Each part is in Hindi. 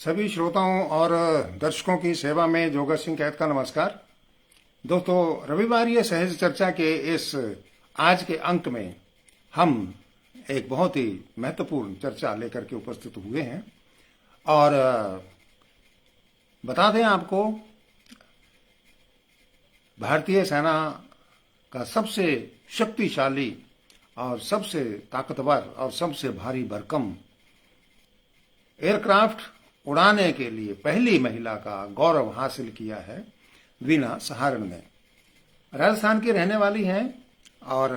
सभी श्रोताओं और दर्शकों की सेवा में जोगर सिंह कैद का नमस्कार। दोस्तों, रविवार सहज चर्चा के इस आज के अंक में हम एक बहुत ही महत्वपूर्ण चर्चा लेकर के उपस्थित हुए हैं और बता दें आपको, भारतीय सेना का सबसे शक्तिशाली और सबसे ताकतवर और सबसे भारी भरकम एयरक्राफ्ट उड़ाने के लिए पहली महिला का गौरव हासिल किया है वीना सहारण ने। राजस्थान की रहने वाली हैं और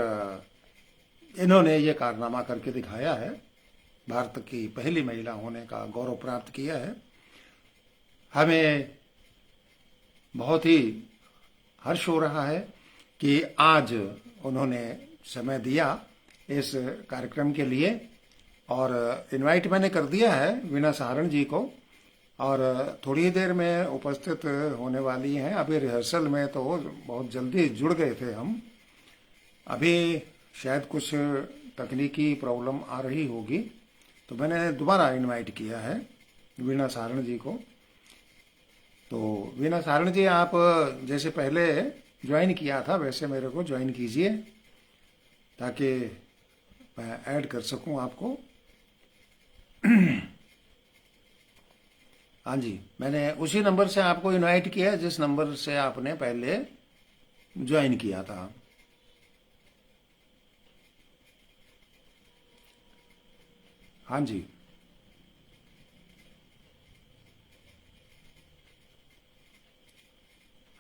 इन्होंने ये कारनामा करके दिखाया है, भारत की पहली महिला होने का गौरव प्राप्त किया है। हमें बहुत ही हर्ष हो रहा है कि आज उन्होंने समय दिया इस कार्यक्रम के लिए और इनवाइट मैंने कर दिया है वीना सहारण जी को और थोड़ी ही देर में उपस्थित होने वाली हैं। अभी रिहर्सल में तो बहुत जल्दी जुड़ गए थे हम, अभी शायद कुछ तकनीकी प्रॉब्लम आ रही होगी तो मैंने दोबारा इनवाइट किया है वीना सहारण जी को। तो वीना सहारण जी, आप जैसे पहले ज्वाइन किया था वैसे मेरे को ज्वाइन कीजिए ताकि मैं ऐड कर सकूं आपको। हाँ जी, मैंने उसी नंबर से आपको इनवाइट किया है जिस नंबर से आपने पहले ज्वाइन किया था। हाँ जी,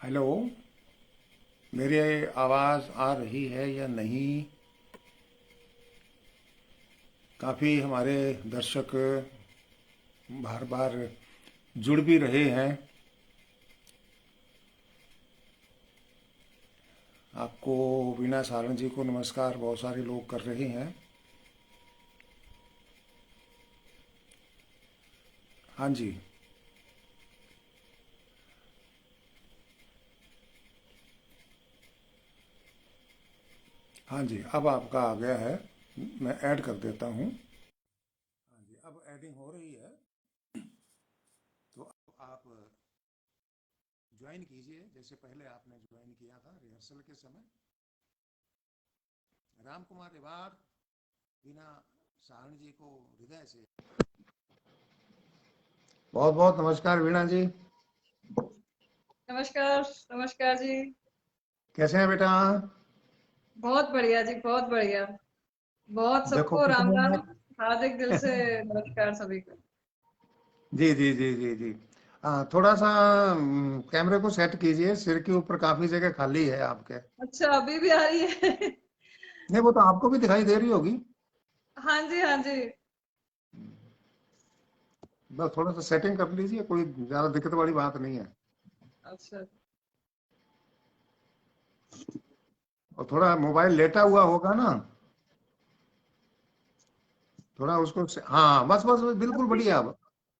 हेलो, मेरी आवाज़ आ रही है या नहीं? काफ़ी हमारे दर्शक बार बार जुड़ भी रहे हैं। आपको वीना सहारण जी को नमस्कार बहुत सारे लोग कर रहे हैं। हाँ जी, हाँ जी, अब आपका आ गया है, मैं ऐड कर देता हूँ। हाँ जी, अब एडिंग हो रही है तो अब आप ज्वाइन कीजिए जैसे पहले आपने ज्वाइन किया था रिहर्सल के समय। राम कुमार रिवार, वीना सहारण जी को हृदय से बहुत बहुत नमस्कार। वीना जी, नमस्कार। नमस्कार जी। कैसे हैं बेटा? बहुत बढ़िया जी, बहुत बढ़िया। बहुत देखो सबको राम कितने राम। हार्दिक दिल से नमस्कार सभी को। जी जी जी जी जी। थोड़ा सा कैमरे को सेट कीजिए, सिर के ऊपर काफी जगह खाली है आपके। अच्छा, अभी भी आ रही है? नहीं, वो तो आपको भी दिखाई दे रही होगी। हाँ जी, हाँ जी। बस थोड़ा सा सेटिंग कर लीजिए, कोई ज्यादा दिक्कत वाली बात नहीं है। अच्छा। और थोड़ा मोबाइल लेटा हुआ होगा ना, थोड़ा उसको हाँ, बस बस बस, बिल्कुल अब ठीक बढ़िया। है। अब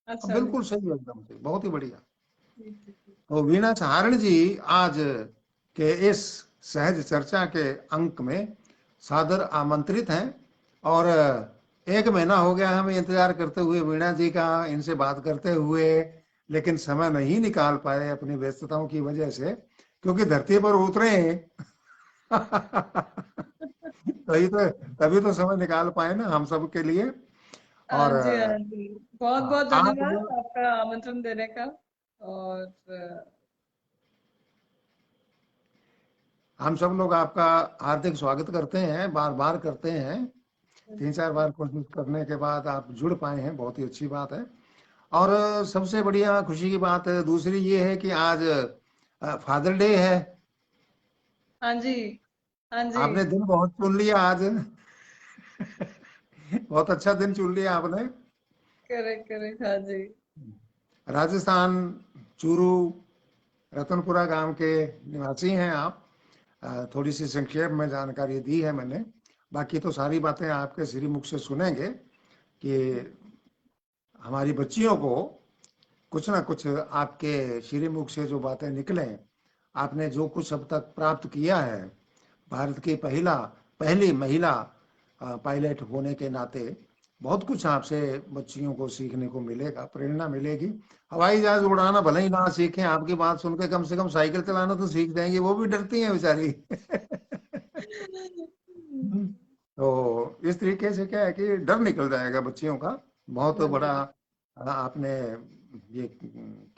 अच्छा जी। बिल्कुल सही है, एकदम सही, बहुत ही बढ़िया। ठीक ठीक ठीक। तो वीना सहारण जी आज के इस सहज चर्चा के अंक में सादर आमंत्रित हैं और एक महीना हो गया हमें इंतजार करते हुए वीणा जी का, इनसे बात करते हुए, लेकिन समय नहीं निकाल पाए अपनी व्यस्तताओं की वजह से, क्योंकि धरती पर उतरे तभी तो समय निकाल पाए ना हम सब के लिए। हाँ और जी, हाँ जी। बहुत बहुत आज धन्यवाद आपका आमंत्रण देने का। और हम सब लोग आपका हार्दिक स्वागत करते हैं, बार बार करते हैं। 3-4 बार कोशिश करने के बाद आप जुड़ पाए हैं, बहुत ही अच्छी बात है। और सबसे बढ़िया खुशी की बात दूसरी ये है कि आज फादर डे है। हाँ जी, हाँ जी। आपने दिन बहुत चुन लिया आज। बहुत अच्छा दिन चुन लिया आपने। करेक्ट करेक्ट, हाँ जी। राजस्थान, चूरू, रतनपुरा गांव के निवासी हैं आप। थोड़ी सी संक्षेप में जानकारी दी है मैंने, बाकी तो सारी बातें आपके श्री मुख से सुनेंगे कि हमारी बच्चियों को कुछ ना कुछ आपके श्री मुख से जो बातें निकले, आपने जो कुछ अब तक प्राप्त किया है भारत की पहली महिला पायलट होने के नाते, बहुत कुछ आपसे बच्चियों को सीखने को मिलेगा, प्रेरणा मिलेगी। हवाई जहाज उड़ाना भले ही ना सीखें, आपकी बात सुन के कम से कम साइकिल चलाना तो सीख जाएंगी, वो भी डरती हैं बेचारी। तो इस तरीके से क्या है कि डर निकल जाएगा बच्चियों का। बहुत हाँ बड़ा जी। आपने ये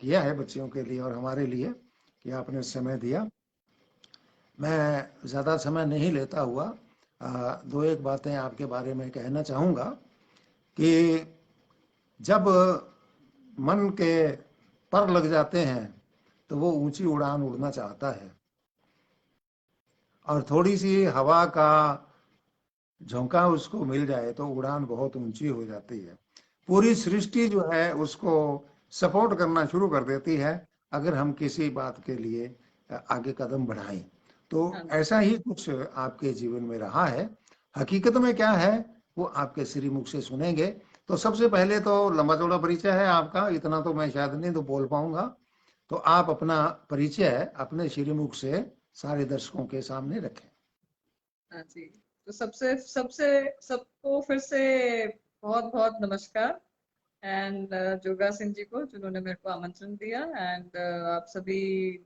किया है बच्चियों के लिए और हमारे लिए कि आपने समय दिया। मैं ज़्यादा समय नहीं लेता हुआ दो एक बातें आपके बारे में कहना चाहूँगा कि जब मन के पर लग जाते हैं तो वो ऊंची उड़ान उड़ना चाहता है, और थोड़ी सी हवा का झोंका उसको मिल जाए तो उड़ान बहुत ऊंची हो जाती है। पूरी सृष्टि जो है उसको सपोर्ट करना शुरू कर देती है अगर हम किसी बात के लिए आगे कदम बढ़ाएं। तो हाँ जी। ऐसा ही कुछ आपके जीवन में रहा है। हकीकत में क्या है वो आपके श्रीमुख से सुनेंगे। तो सबसे पहले तो लंबा चौड़ा परिचय है आपका, इतना तो मैं शायद नहीं तो बोल पाऊंगा। तो आप अपना परिचय अपने श्रीमुख से सारे दर्शकों के सामने रखें। हाँ जी। तो सबसे सबसे सबको फिर से बहुत बहुत नमस्कार। एंड जोगा सिंह जी को जिन्होंने मेरे को आमंत्रण दिया, एंड आप सभी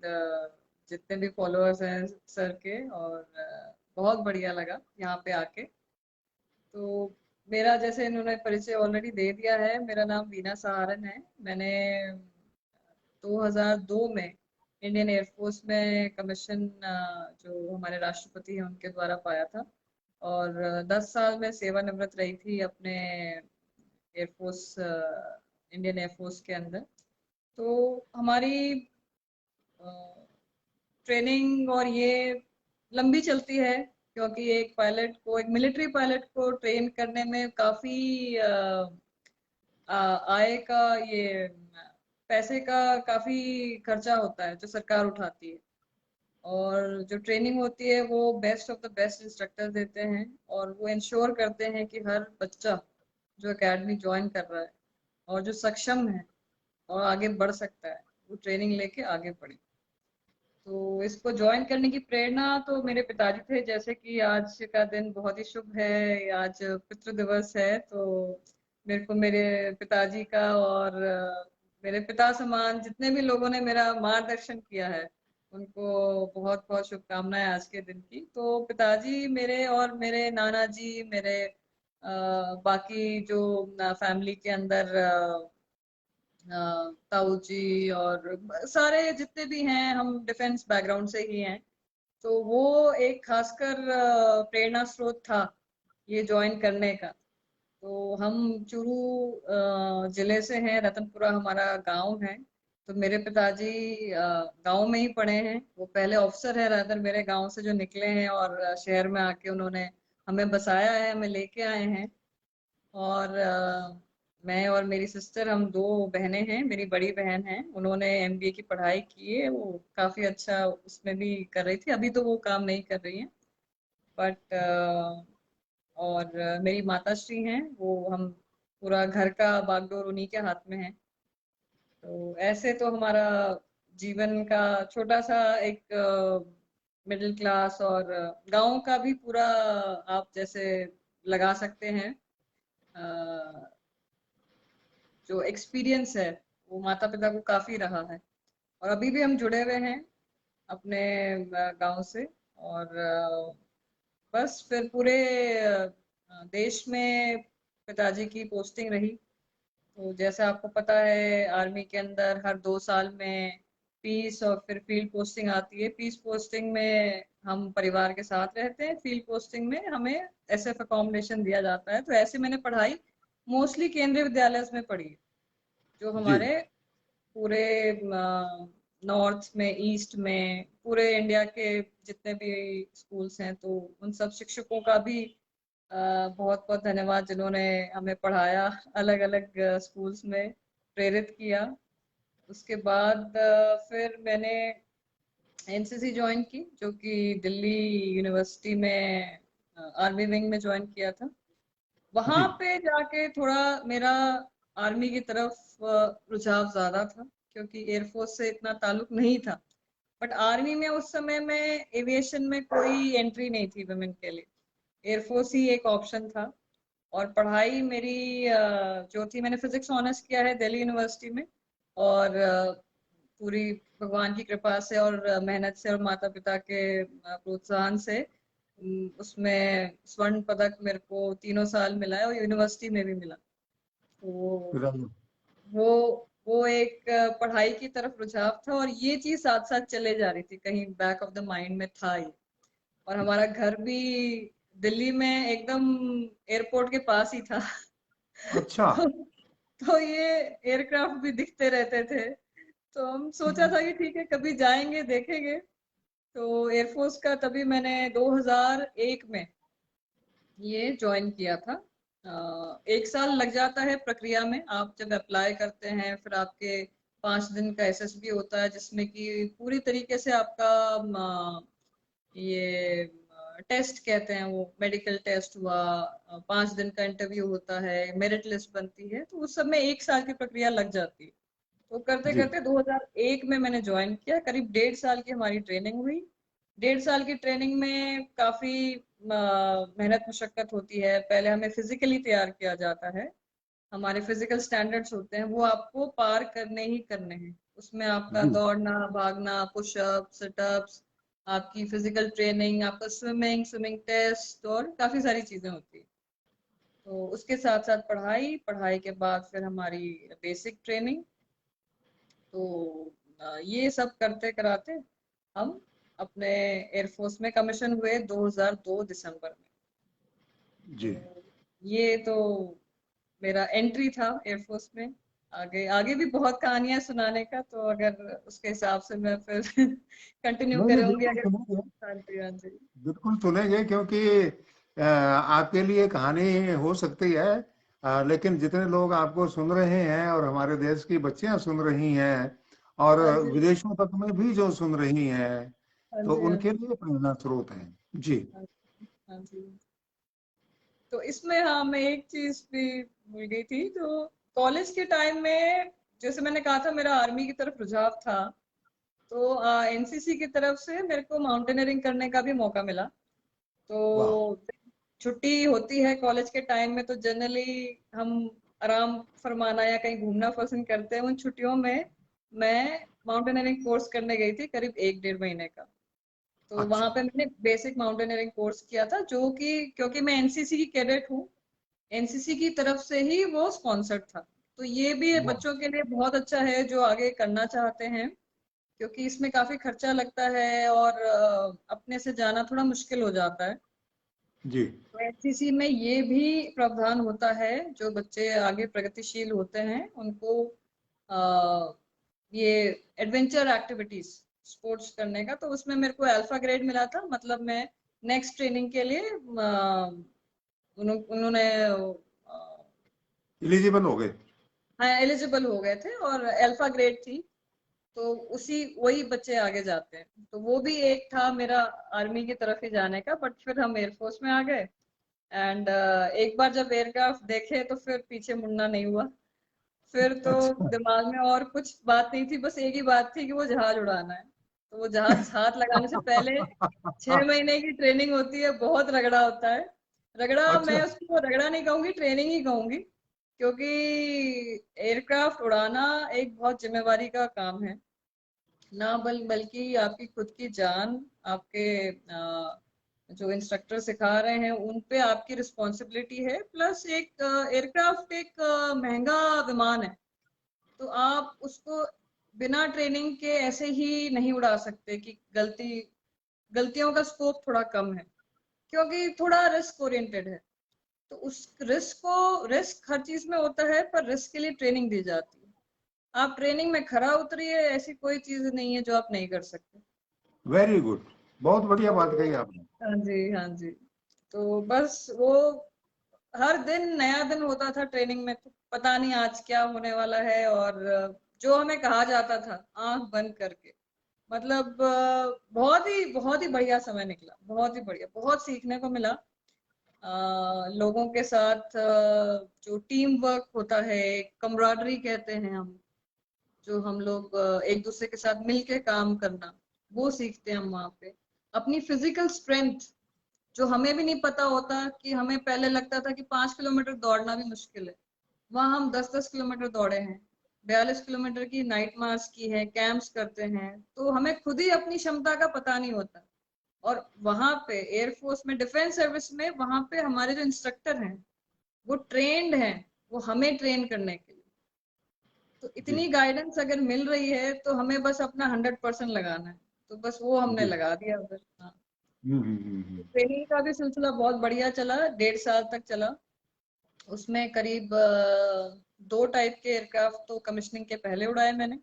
जितने भी फॉलोअर्स हैं सर के, और बहुत बढ़िया लगा यहाँ पे आके। तो मेरा, जैसे इन्होंने परिचय ऑलरेडी दे दिया है, मेरा नाम वीना सहारन है। मैंने 2002 में इंडियन एयरफोर्स में कमीशन जो हमारे राष्ट्रपति हैं उनके द्वारा पाया था, और 10 साल में सेवानिवृत्त रही थी अपने एयरफोर्स, इंडियन एयरफोर्स के अंदर। तो हमारी ट्रेनिंग और ये लंबी चलती है, क्योंकि एक पायलट को, एक मिलिट्री पायलट को ट्रेन करने में काफी आय का, ये पैसे का काफी खर्चा होता है जो सरकार उठाती है। और जो ट्रेनिंग होती है वो best of the best instructor देते हैं, और वो इंश्योर करते हैं कि हर बच्चा जो एकेडमी ज्वाइन कर रहा है और जो सक्षम है और आगे बढ़ सकता है, वो ट्रेनिंग लेके आगे बढ़े। तो इसको ज्वाइन करने की प्रेरणा तो मेरे पिताजी थे। जैसे कि आज का दिन बहुत ही शुभ है, आज पितृ दिवस है, तो मेरे को मेरे पिताजी का और मेरे पिता समान जितने भी लोगों ने मेरा मार्गदर्शन किया है उनको बहुत बहुत शुभकामनाएं आज के दिन की। तो पिताजी मेरे और मेरे नाना जी, मेरे बाकी जो फैमिली के अंदर ताऊ जी और सारे जितने भी हैं, हम डिफेंस बैकग्राउंड से ही हैं। तो वो एक खासकर प्रेरणा स्रोत था ये ज्वाइन करने का। तो हम चूरू जिले से हैं, रतनपुरा हमारा गांव है। तो मेरे पिताजी गांव में ही पढ़े हैं। वो पहले ऑफिसर है, रादर मेरे गांव से जो निकले हैं और शहर में आके उन्होंने हमें बसाया है, हमें लेके आए हैं। और मैं और मेरी सिस्टर, हम दो बहनें हैं। मेरी बड़ी बहन है, उन्होंने एमबीए की पढ़ाई की है, वो काफी अच्छा उसमें भी कर रही थी। अभी तो वो काम नहीं कर रही है, बट और मेरी माताश्री हैं, वो हम पूरा घर का बागडोर उन्हीं के हाथ में है। तो ऐसे तो हमारा जीवन का छोटा सा एक मिडिल क्लास और गांव का भी पूरा, आप जैसे लगा सकते हैं, जो एक्सपीरियंस है वो माता पिता को काफी रहा है। और अभी भी हम जुड़े हुए हैं अपने गांव से। और बस फिर पूरे देश में पिताजी की पोस्टिंग रही। तो जैसे आपको पता है, आर्मी के अंदर हर 2 साल में पीस और फिर फील्ड पोस्टिंग आती है। पीस पोस्टिंग में हम परिवार के साथ रहते हैं, फील्ड पोस्टिंग में हमें एसएफ अकोमोडेशन दिया जाता है। तो ऐसे मैंने पढ़ाई मोस्टली केंद्रीय विद्यालय में पढ़ी है, जो जी। हमारे पूरे नॉर्थ में, ईस्ट में, पूरे इंडिया के जितने भी स्कूल्स हैं, तो उन सब शिक्षकों का भी बहुत बहुत धन्यवाद जिन्होंने हमें पढ़ाया, अलग अलग स्कूल्स में प्रेरित किया। उसके बाद फिर मैंने एनसीसी ज्वाइन की, जो कि दिल्ली यूनिवर्सिटी में आर्मी विंग में ज्वाइन किया था। जी। वहां पे जाके थोड़ा मेरा आर्मी की तरफ रुझाव ज्यादा था, क्योंकि एयरफोर्स से इतना ताल्लुक नहीं था। बट आर्मी में उस समय में एविएशन में कोई एंट्री नहीं थी वुमेन के लिए, एयरफोर्स ही एक ऑप्शन था। और पढ़ाई मेरी जो थी, मैंने फिजिक्स ऑनर्स किया है दिल्ली यूनिवर्सिटी में। और पूरी भगवान की कृपा से और मेहनत से और माता पिता के प्रोत्साहन से उसमें स्वर्ण पदक मेरे को तीनों साल मिला है और यूनिवर्सिटी में भी मिला। तो राइट। वो वो एक पढ़ाई की तरफ रुझाव था, और ये चीज साथ साथ चले जा रही थी, कहीं बैक ऑफ द माइंड में था ये। और हमारा घर भी दिल्ली में एकदम एयरपोर्ट के पास ही था। अच्छा। तो, तो ये एयरक्राफ्ट भी दिखते रहते थे। तो हम सोचा था कि ठीक है, कभी जाएंगे देखेंगे। तो एयरफोर्स का तभी मैंने 2001 में ये ज्वाइन किया था। 1 साल लग जाता है प्रक्रिया में। आप जब अप्लाई करते हैं, फिर आपके 5 दिन का एसएसबी होता है, जिसमें कि पूरी तरीके से आपका ये टेस्ट कहते हैं, वो मेडिकल टेस्ट हुआ। 5 दिन का इंटरव्यू होता है, मेरिट लिस्ट बनती है, तो उस सब में 1 साल की प्रक्रिया लग जाती है। तो करते जी। करते 2001 में मैंने ज्वाइन किया। करीब 1.5 साल की हमारी ट्रेनिंग हुई। 1.5 साल की ट्रेनिंग में काफी मेहनत मशक्कत होती है। पहले हमें फिजिकली तैयार किया जाता है। हमारे फिजिकल स्टैंडर्ड्स होते हैं, वो आपको पार करने ही करने हैं। उसमें आपका जी। दौड़ना, भागना, पुशअप, सिटअप्स, आपकी फिजिकल ट्रेनिंग, आपका स्विमिंग टेस्ट, और काफी सारी चीजें होती है। तो उसके साथ साथ पढ़ाई, पढ़ाई के बाद फिर हमारी बेसिक ट्रेनिंग। तो ये सब करते कराते हम अपने एयरफोर्स में कमीशन हुए 2002 दिसंबर में। जी। तो ये तो मेरा एंट्री था एयरफोर्स में। आगे आगे भी बहुत कहानियां सुनाने का, तो अगर उसके हिसाब से मैं फिर कंटिन्यू नहीं नहीं, करूंगी बिल्कुल अगर। सुनेंगे। हाँ जी, हाँ जी। बिल्कुल सुनेंगे, क्योंकि आपके लिए कहानी हो सकती है, लेकिन जितने लोग आपको सुन रहे हैं और हमारे देश की बच्चियां सुन रही हैं और हाँ जी, विदेशों तक में भी जो सुन रही हैं, हाँ तो जी, हाँ उनके जी, लिए प्रेरणा स्रोत है। जी। हाँ जी, हाँ जी। तो इसमें हाँ, मैं एक चीज भी भूल गई थी। जो कॉलेज के टाइम में, जैसे मैंने कहा था, मेरा आर्मी की तरफ रुझाव था। तो एनसीसी की तरफ से मेरे को माउंटेनियरिंग करने का भी मौका मिला। वाह। तो छुट्टी होती है कॉलेज के टाइम में, तो जनरली हम आराम फरमाना या कहीं घूमना पसंद करते हैं। उन छुट्टियों में मैं माउंटेनियरिंग कोर्स करने गई थी, करीब 1 डेढ़ महीने का। तो वहां अच्छा। पे मैंने बेसिक माउंटेनियरिंग कोर्स किया था, जो कि क्योंकि मैं एनसीसी की कैडेट हूँ, एनसीसी की तरफ से ही वो स्पॉन्सर्ड था। तो ये भी वाह। बच्चों के लिए बहुत अच्छा है जो आगे करना चाहते हैं, क्योंकि इसमें काफी खर्चा लगता है और अपने से जाना थोड़ा मुश्किल हो जाता है। जी। तो एनसीसी में ये भी प्रावधान होता है, जो बच्चे आगे प्रगतिशील होते हैं उनको आ, ये एडवेंचर एक्टिविटीज, स्पोर्ट्स करने का। तो उसमें मेरे को अल्फा ग्रेड मिला था। मतलब मैं नेक्स्ट ट्रेनिंग के लिए उन्होंने एलिजिबल हो गए। हाँ, एलिजिबल हो गए थे, और अल्फा ग्रेड थी। तो उसी वही बच्चे आगे जाते हैं। तो वो भी एक था मेरा आर्मी की तरफ ही जाने का, बट फिर हम एयरफोर्स में आ गए। एंड एक बार जब एयरक्राफ्ट देखे, तो फिर पीछे मुड़ना नहीं हुआ। फिर तो अच्छा। दिमाग में और कुछ बात नहीं थी, बस एक ही बात थी कि वो जहाज उड़ाना है। तो वो जहाज हाथ लगाने से पहले 6 महीने की ट्रेनिंग होती है, बहुत रगड़ा होता है। रगड़ा, अच्छा। मैं उसको रगड़ा नहीं कहूंगी, ट्रेनिंग ही कहूंगी। क्योंकि एयरक्राफ्ट उड़ाना एक बहुत जिम्मेवारी का काम है। ना बल्कि आपकी खुद की जान, आपके जो इंस्ट्रक्टर सिखा रहे हैं उन पे आपकी रिस्पॉन्सिबिलिटी है। प्लस एक एयरक्राफ्ट एक महंगा विमान है। तो आप उसको बिना ट्रेनिंग के ऐसे ही नहीं उड़ा सकते कि गलतियों का स्कोप थोड़ा कम है, क्योंकि थोड़ा रिस्क ओरिएंटेड है। तो उस रिस्क हर चीज में होता है, पर रिस्क के लिए ट्रेनिंग दी जाती है। आप ट्रेनिंग में खरा उतरिए, ऐसी कोई चीज नहीं है जो आप नहीं कर सकते। Very good. बहुत बढ़िया बात कही तो आपने। हाँ जी, हाँ जी। तो बस वो हर दिन नया दिन होता था ट्रेनिंग में। तो पता नहीं आज क्या होने वाला है। और जो हमें कहा जाता था आंख बंद करके, मतलब बहुत ही बढ़िया समय निकला, बहुत ही बढ़िया, बहुत सीखने को मिला। लोगों के साथ जो टीम वर्क होता है, कमराडरी कहते हैं हम, जो हम लोग एक दूसरे के साथ मिलके काम करना, वो सीखते हैं हम वहाँ पे। अपनी फिजिकल स्ट्रेंथ, जो हमें भी नहीं पता होता, कि हमें पहले लगता था कि 5 किलोमीटर दौड़ना भी मुश्किल है, वहां हम 10-10 किलोमीटर दौड़े हैं। 42 किलोमीटर की नाइट मार्च की है, कैंप्स करते हैं, तो हमें खुद ही अपनी क्षमता का पता नहीं होता। और वहां पे एयरफोर्स में, डिफेंस सर्विस में, वहां पे हमारे जो इंस्ट्रक्टर हैं वो ट्रेंड हैं, वो हमें ट्रेन करने के लिए। तो जी इतनी गाइडेंस अगर मिल रही है तो हमें बस अपना 100% लगाना है, तो बस वो हमने जी। लगा दिया उधर। हाँ, हम्म। ट्रेनिंग का भी सिलसिला बहुत बढ़िया चला, 1.5 साल तक चला। उसमें करीब 2 टाइप के एयरक्राफ्ट तो कमिश्निंग के पहले उड़ाए मैंने,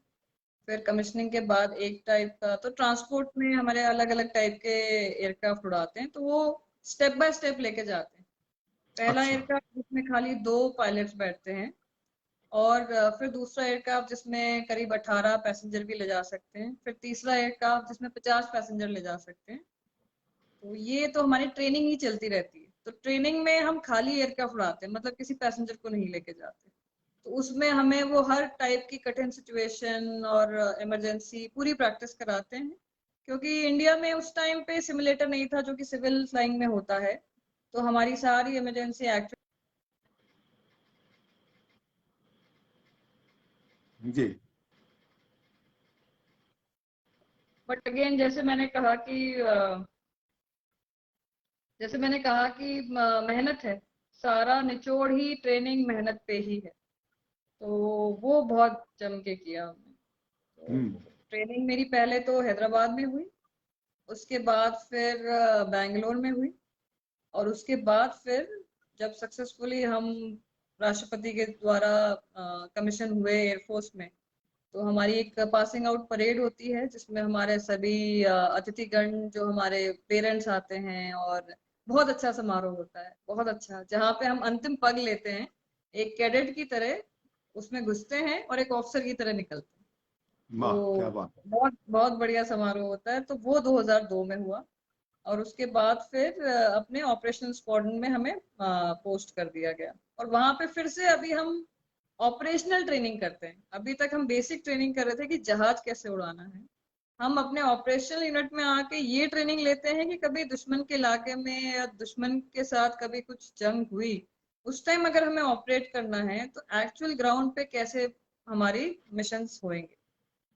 फिर कमिश्निंग के बाद एक टाइप का। तो ट्रांसपोर्ट में हमारे अलग अलग टाइप के एयरक्राफ्ट उड़ाते हैं, तो वो स्टेप बाय स्टेप लेके जाते हैं। पहला अच्छा। एयरक्राफ्ट जिसमें खाली 2 पायलट्स बैठते हैं, और फिर दूसरा एयरक्राफ्ट जिसमें करीब 18 पैसेंजर भी ले जा सकते हैं, फिर तीसरा एयरक्राफ्ट जिसमें 50 पैसेंजर ले जा सकते हैं। तो ये तो हमारी ट्रेनिंग ही चलती रहती है। तो ट्रेनिंग में हम खाली एयरक्राफ्ट उड़ाते हैं, मतलब किसी पैसेंजर को नहीं लेके जाते। तो उसमें हमें वो हर टाइप की कठिन सिचुएशन और इमरजेंसी पूरी प्रैक्टिस कराते हैं, क्योंकि इंडिया में उस टाइम पे सिमुलेटर नहीं था जो कि सिविल फ्लाइंग में होता है। तो हमारी सारी इमरजेंसी एक्ट, जी। बट अगेन जैसे मैंने कहा कि मेहनत है, सारा निचोड़ ही ट्रेनिंग मेहनत पे ही है। तो वो बहुत जम के किया हमने। हम्म। तो ट्रेनिंग मेरी पहले तो हैदराबाद में हुई, उसके बाद फिर बैंगलोर में हुई, और उसके बाद फिर जब सक्सेसफुली हम राष्ट्रपति के द्वारा कमीशन हुए एयरफोर्स में, तो हमारी एक पासिंग आउट परेड होती है जिसमें हमारे सभी अतिथिगण, जो हमारे पेरेंट्स आते हैं, और बहुत अच्छा समारोह होता है, बहुत अच्छा, जहाँ पे हम अंतिम पग लेते हैं, एक कैडेट की तरह उसमें घुसते हैं और एक ऑफिसर की तरह निकलते हैं। वाह, क्या तो बात। बहुत बहुत बढ़िया समारोह होता है। तो वो 2002 में हुआ, और उसके बाद फिर अपने ऑपरेशनल स्क्वाड्रन में हमें पोस्ट कर दिया गया, और वहां पे फिर से अभी हम ऑपरेशनल ट्रेनिंग करते हैं। अभी तक हम बेसिक ट्रेनिंग कर रहे थे कि जहाज कैसे उड़ाना है, हम अपने ऑपरेशनल यूनिट में आके ये ट्रेनिंग लेते हैं कि कभी दुश्मन के इलाके में या दुश्मन के साथ कभी कुछ जंग हुई, उस टाइम अगर हमें ऑपरेट करना है तो एक्चुअल ग्राउंड पे कैसे हमारी मिशंस होंगे।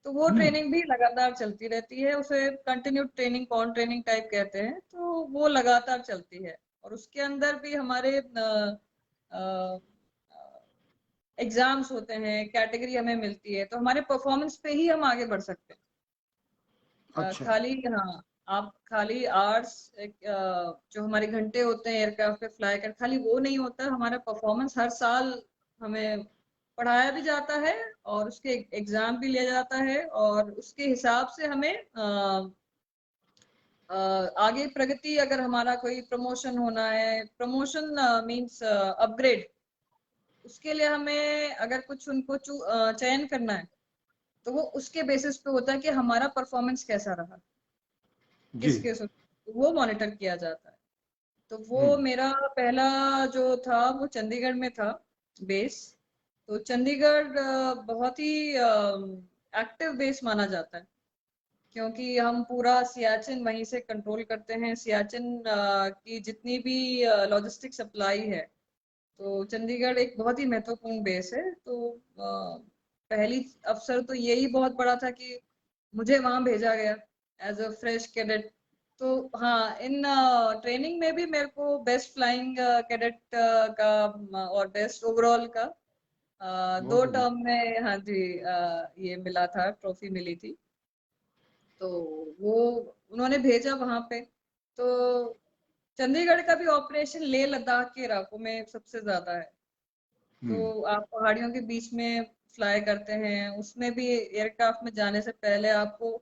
तो वो हम्म। ट्रेनिंग भी लगातार चलती रहती है, उसे कंटिन्यू ट्रेनिंग, कॉन ट्रेनिंग टाइप कहते हैं। तो वो लगातार चलती है, और उसके अंदर भी हमारे एग्जाम्स होते हैं, कैटेगरी हमें मिलती है, तो हमारे परफॉर्मेंस पे ही हम आगे बढ़ सकते हैं। अच्छा। खाली, हाँ, आप खाली आवर्स, जो हमारे घंटे होते हैं एयरक्राफ्ट पे फ्लाई कर, खाली वो नहीं होता, हमारा परफॉर्मेंस हर साल हमें पढ़ाया भी जाता है, और उसके एग्जाम भी लिया जाता है, और उसके हिसाब से हमें आगे प्रगति, अगर हमारा कोई प्रमोशन होना है, प्रमोशन मींस अपग्रेड, उसके लिए हमें अगर कुछ उनको चयन करना है, तो वो उसके बेसिस पे होता है कि हमारा परफॉर्मेंस कैसा रहा, जी। किस केस, वो मॉनिटर किया जाता है। तो वो हम्म। मेरा पहला जो था वो चंडीगढ़ में था, बेस। तो चंडीगढ़ बहुत ही एक्टिव बेस माना जाता है, क्योंकि हम पूरा सियाचिन वहीं से कंट्रोल करते हैं। सियाचिन की जितनी भी लॉजिस्टिक सप्लाई है, तो चंडीगढ़ एक बहुत ही महत्वपूर्ण बेस है। तो पहली अवसर तो यही बहुत बड़ा था कि मुझे वहां भेजा गया एज अ फ्रेश कैडेट। तो हाँ, इन ट्रेनिंग में भी मेरे को बेस्ट फ्लाइंग कैडेट का और बेस्ट ओवरऑल का बहुत दो बढ़िया। टर्म में, हाँ जी, ये मिला था, ट्रॉफी मिली थी। तो वो उन्होंने भेजा वहां पे। तो चंडीगढ़ का भी ऑपरेशन लेह लद्दाख के इलाकों में सबसे ज्यादा है। हम्म। तो आप पहाड़ियों के बीच में फ्लाई करते हैं, उसमें भी एयरक्राफ्ट में जाने से पहले आपको,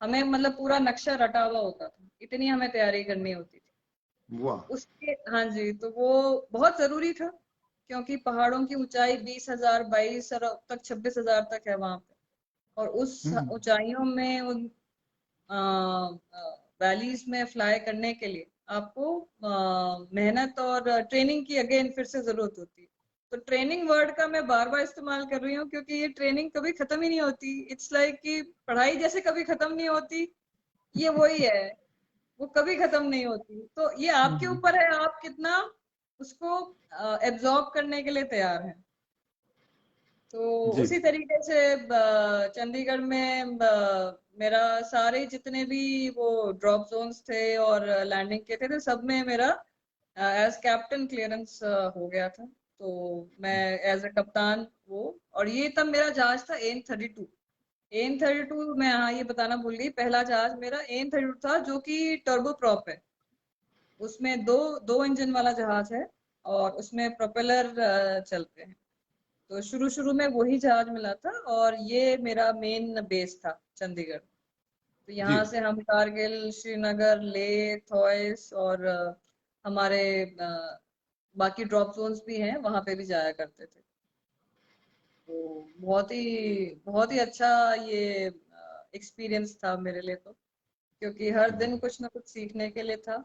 हमें मतलब पूरा नक्शा रटा हुआ होता था, इतनी हमें तैयारी करनी होती थी वाह। उसके। हाँ जी, तो वो बहुत जरूरी था, क्योंकि पहाड़ों की ऊंचाई 20,000, 22,000 तक, 26,000 तक है वहां पे। और उस हम्म। ऊंचाइयों में, उन वैलीज में फ्लाई करने के लिए आपको मेहनत और ट्रेनिंग की अगेन फिर से जरूरत होती है। तो ट्रेनिंग वर्ड का मैं बार बार इस्तेमाल कर रही हूँ, क्योंकि ये ट्रेनिंग कभी खत्म ही नहीं होती। इट्स लाइक कि पढ़ाई जैसे कभी खत्म नहीं होती, ये वही है। वो कभी खत्म नहीं होती। तो ये आपके हम्म, ऊपर है, आप कितना उसको एब्जॉर्ब करने के लिए तैयार हैं। तो जी। उसी तरीके से चंडीगढ़ में मेरा सारे जितने भी वो ड्रॉप जोन्स थे और लैंडिंग के थे, तो सब में मेरा एज कैप्टन क्लियरेंस हो गया था। तो मैं एज अ कप्तान वो, और ये तब मेरा जहाज था AN-32। AN-32 मैं यहाँ ये बताना भूल गई, पहला जहाज मेरा AN-32 था, जो कि टर्बो प्रॉप है। उसमें दो दो इंजन वाला जहाज है और उसमें प्रोपेलर चलते हैं। तो शुरू शुरू में वही जहाज मिला था और ये मेरा मेन बेस था चंडीगढ़। तो जी। यहाँ से हम कारगिल, श्रीनगर, लेह, थॉइस और हमारे बाकी ड्रॉप जोन्स भी हैं, वहां पे भी जाया करते थे। तो बहुत ही अच्छा ये एक्सपीरियंस था मेरे लिए, तो क्योंकि हर दिन हम्म, कुछ ना कुछ सीखने के लिए था।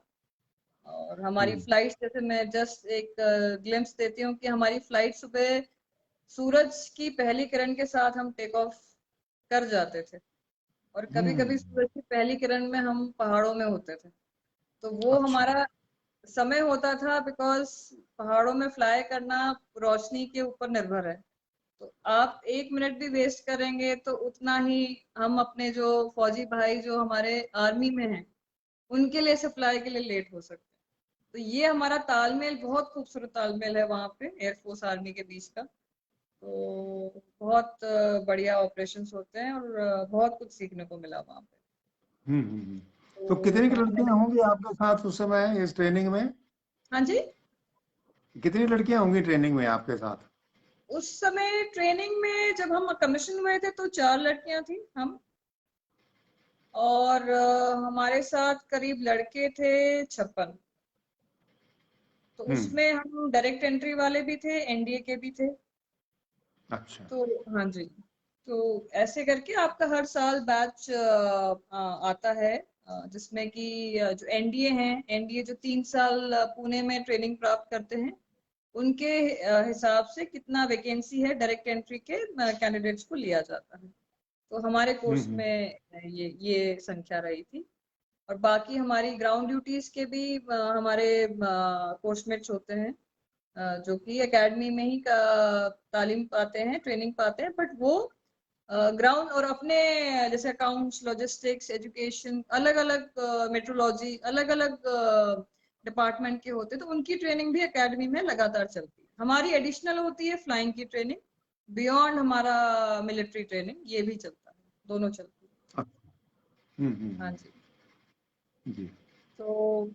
और हमारी हम्म, फ्लाइट, जैसे मैं जस्ट एक ग्लिम्स देती हूँ कि हमारी फ्लाइट सुबह सूरज की पहली किरण के साथ हम टेक ऑफ कर जाते थे। और कभी कभी हम्म, सूरज की पहली किरण में हम पहाड़ों में होते थे। तो वो अच्छा। हमारा समय होता था, बिकॉज पहाड़ों में फ्लाई करना रोशनी के ऊपर निर्भर है। तो आप 1 मिनट भी वेस्ट करेंगे तो उतना ही हम अपने जो फौजी भाई जो हमारे आर्मी में हैं उनके लिए सप्लाई के लिए लेट हो सकते हैं। तो ये हमारा तालमेल, बहुत खूबसूरत तालमेल है वहां पे एयरफोर्स आर्मी के बीच का। तो बहुत बढ़िया ऑपरेशंस होते हैं और बहुत कुछ सीखने को मिला वहां पे। तो तो कितनी की वहां पे, लड़कियां होंगी आपके साथ उस समय इस ट्रेनिंग में? हाँ जी, कितनी लड़कियां होंगी ट्रेनिंग में आपके साथ? उस समय ट्रेनिंग में जब हम कमीशन हुए थे तो 4 लड़कियां थी हम। और हमारे साथ करीब लड़के थे 56। तो हम्म, उसमें हम डायरेक्ट एंट्री वाले भी थे, NDA के भी थे। अच्छा। तो हाँ जी, तो ऐसे करके आपका हर साल बैच आता है, जिसमें कि जो NDA हैं, NDA जो 3 साल पुणे में ट्रेनिंग प्राप्त करते हैं, उनके हिसाब से कितना वैकेंसी है डायरेक्ट एंट्री के कैंडिडेट्स को लिया जाता है। तो हमारे कोर्स हम्म, में ये संख्या रही थी। और बाकी हमारी ग्राउंड ड्यूटीज के भी हमारे कोर्समेट्स होते हैं, जो कि एकेडमी में ही तालीम पाते हैं, ट्रेनिंग पाते हैं, बट वो ग्राउंड और अपने जैसे अकाउंट्स, लॉजिस्टिक्स, एजुकेशन, अलग अलग मेट्रोलॉजी, अलग अलग डिपार्टमेंट के होते हैं, तो उनकी ट्रेनिंग भी एकेडमी में लगातार चलती है। हमारी एडिशनल होती है फ्लाइंग की ट्रेनिंग, बियॉन्ड हमारा मिलिट्री ट्रेनिंग, ये भी चलता है, दोनों चलती है। अच्छा। हाँ जी। जी। तो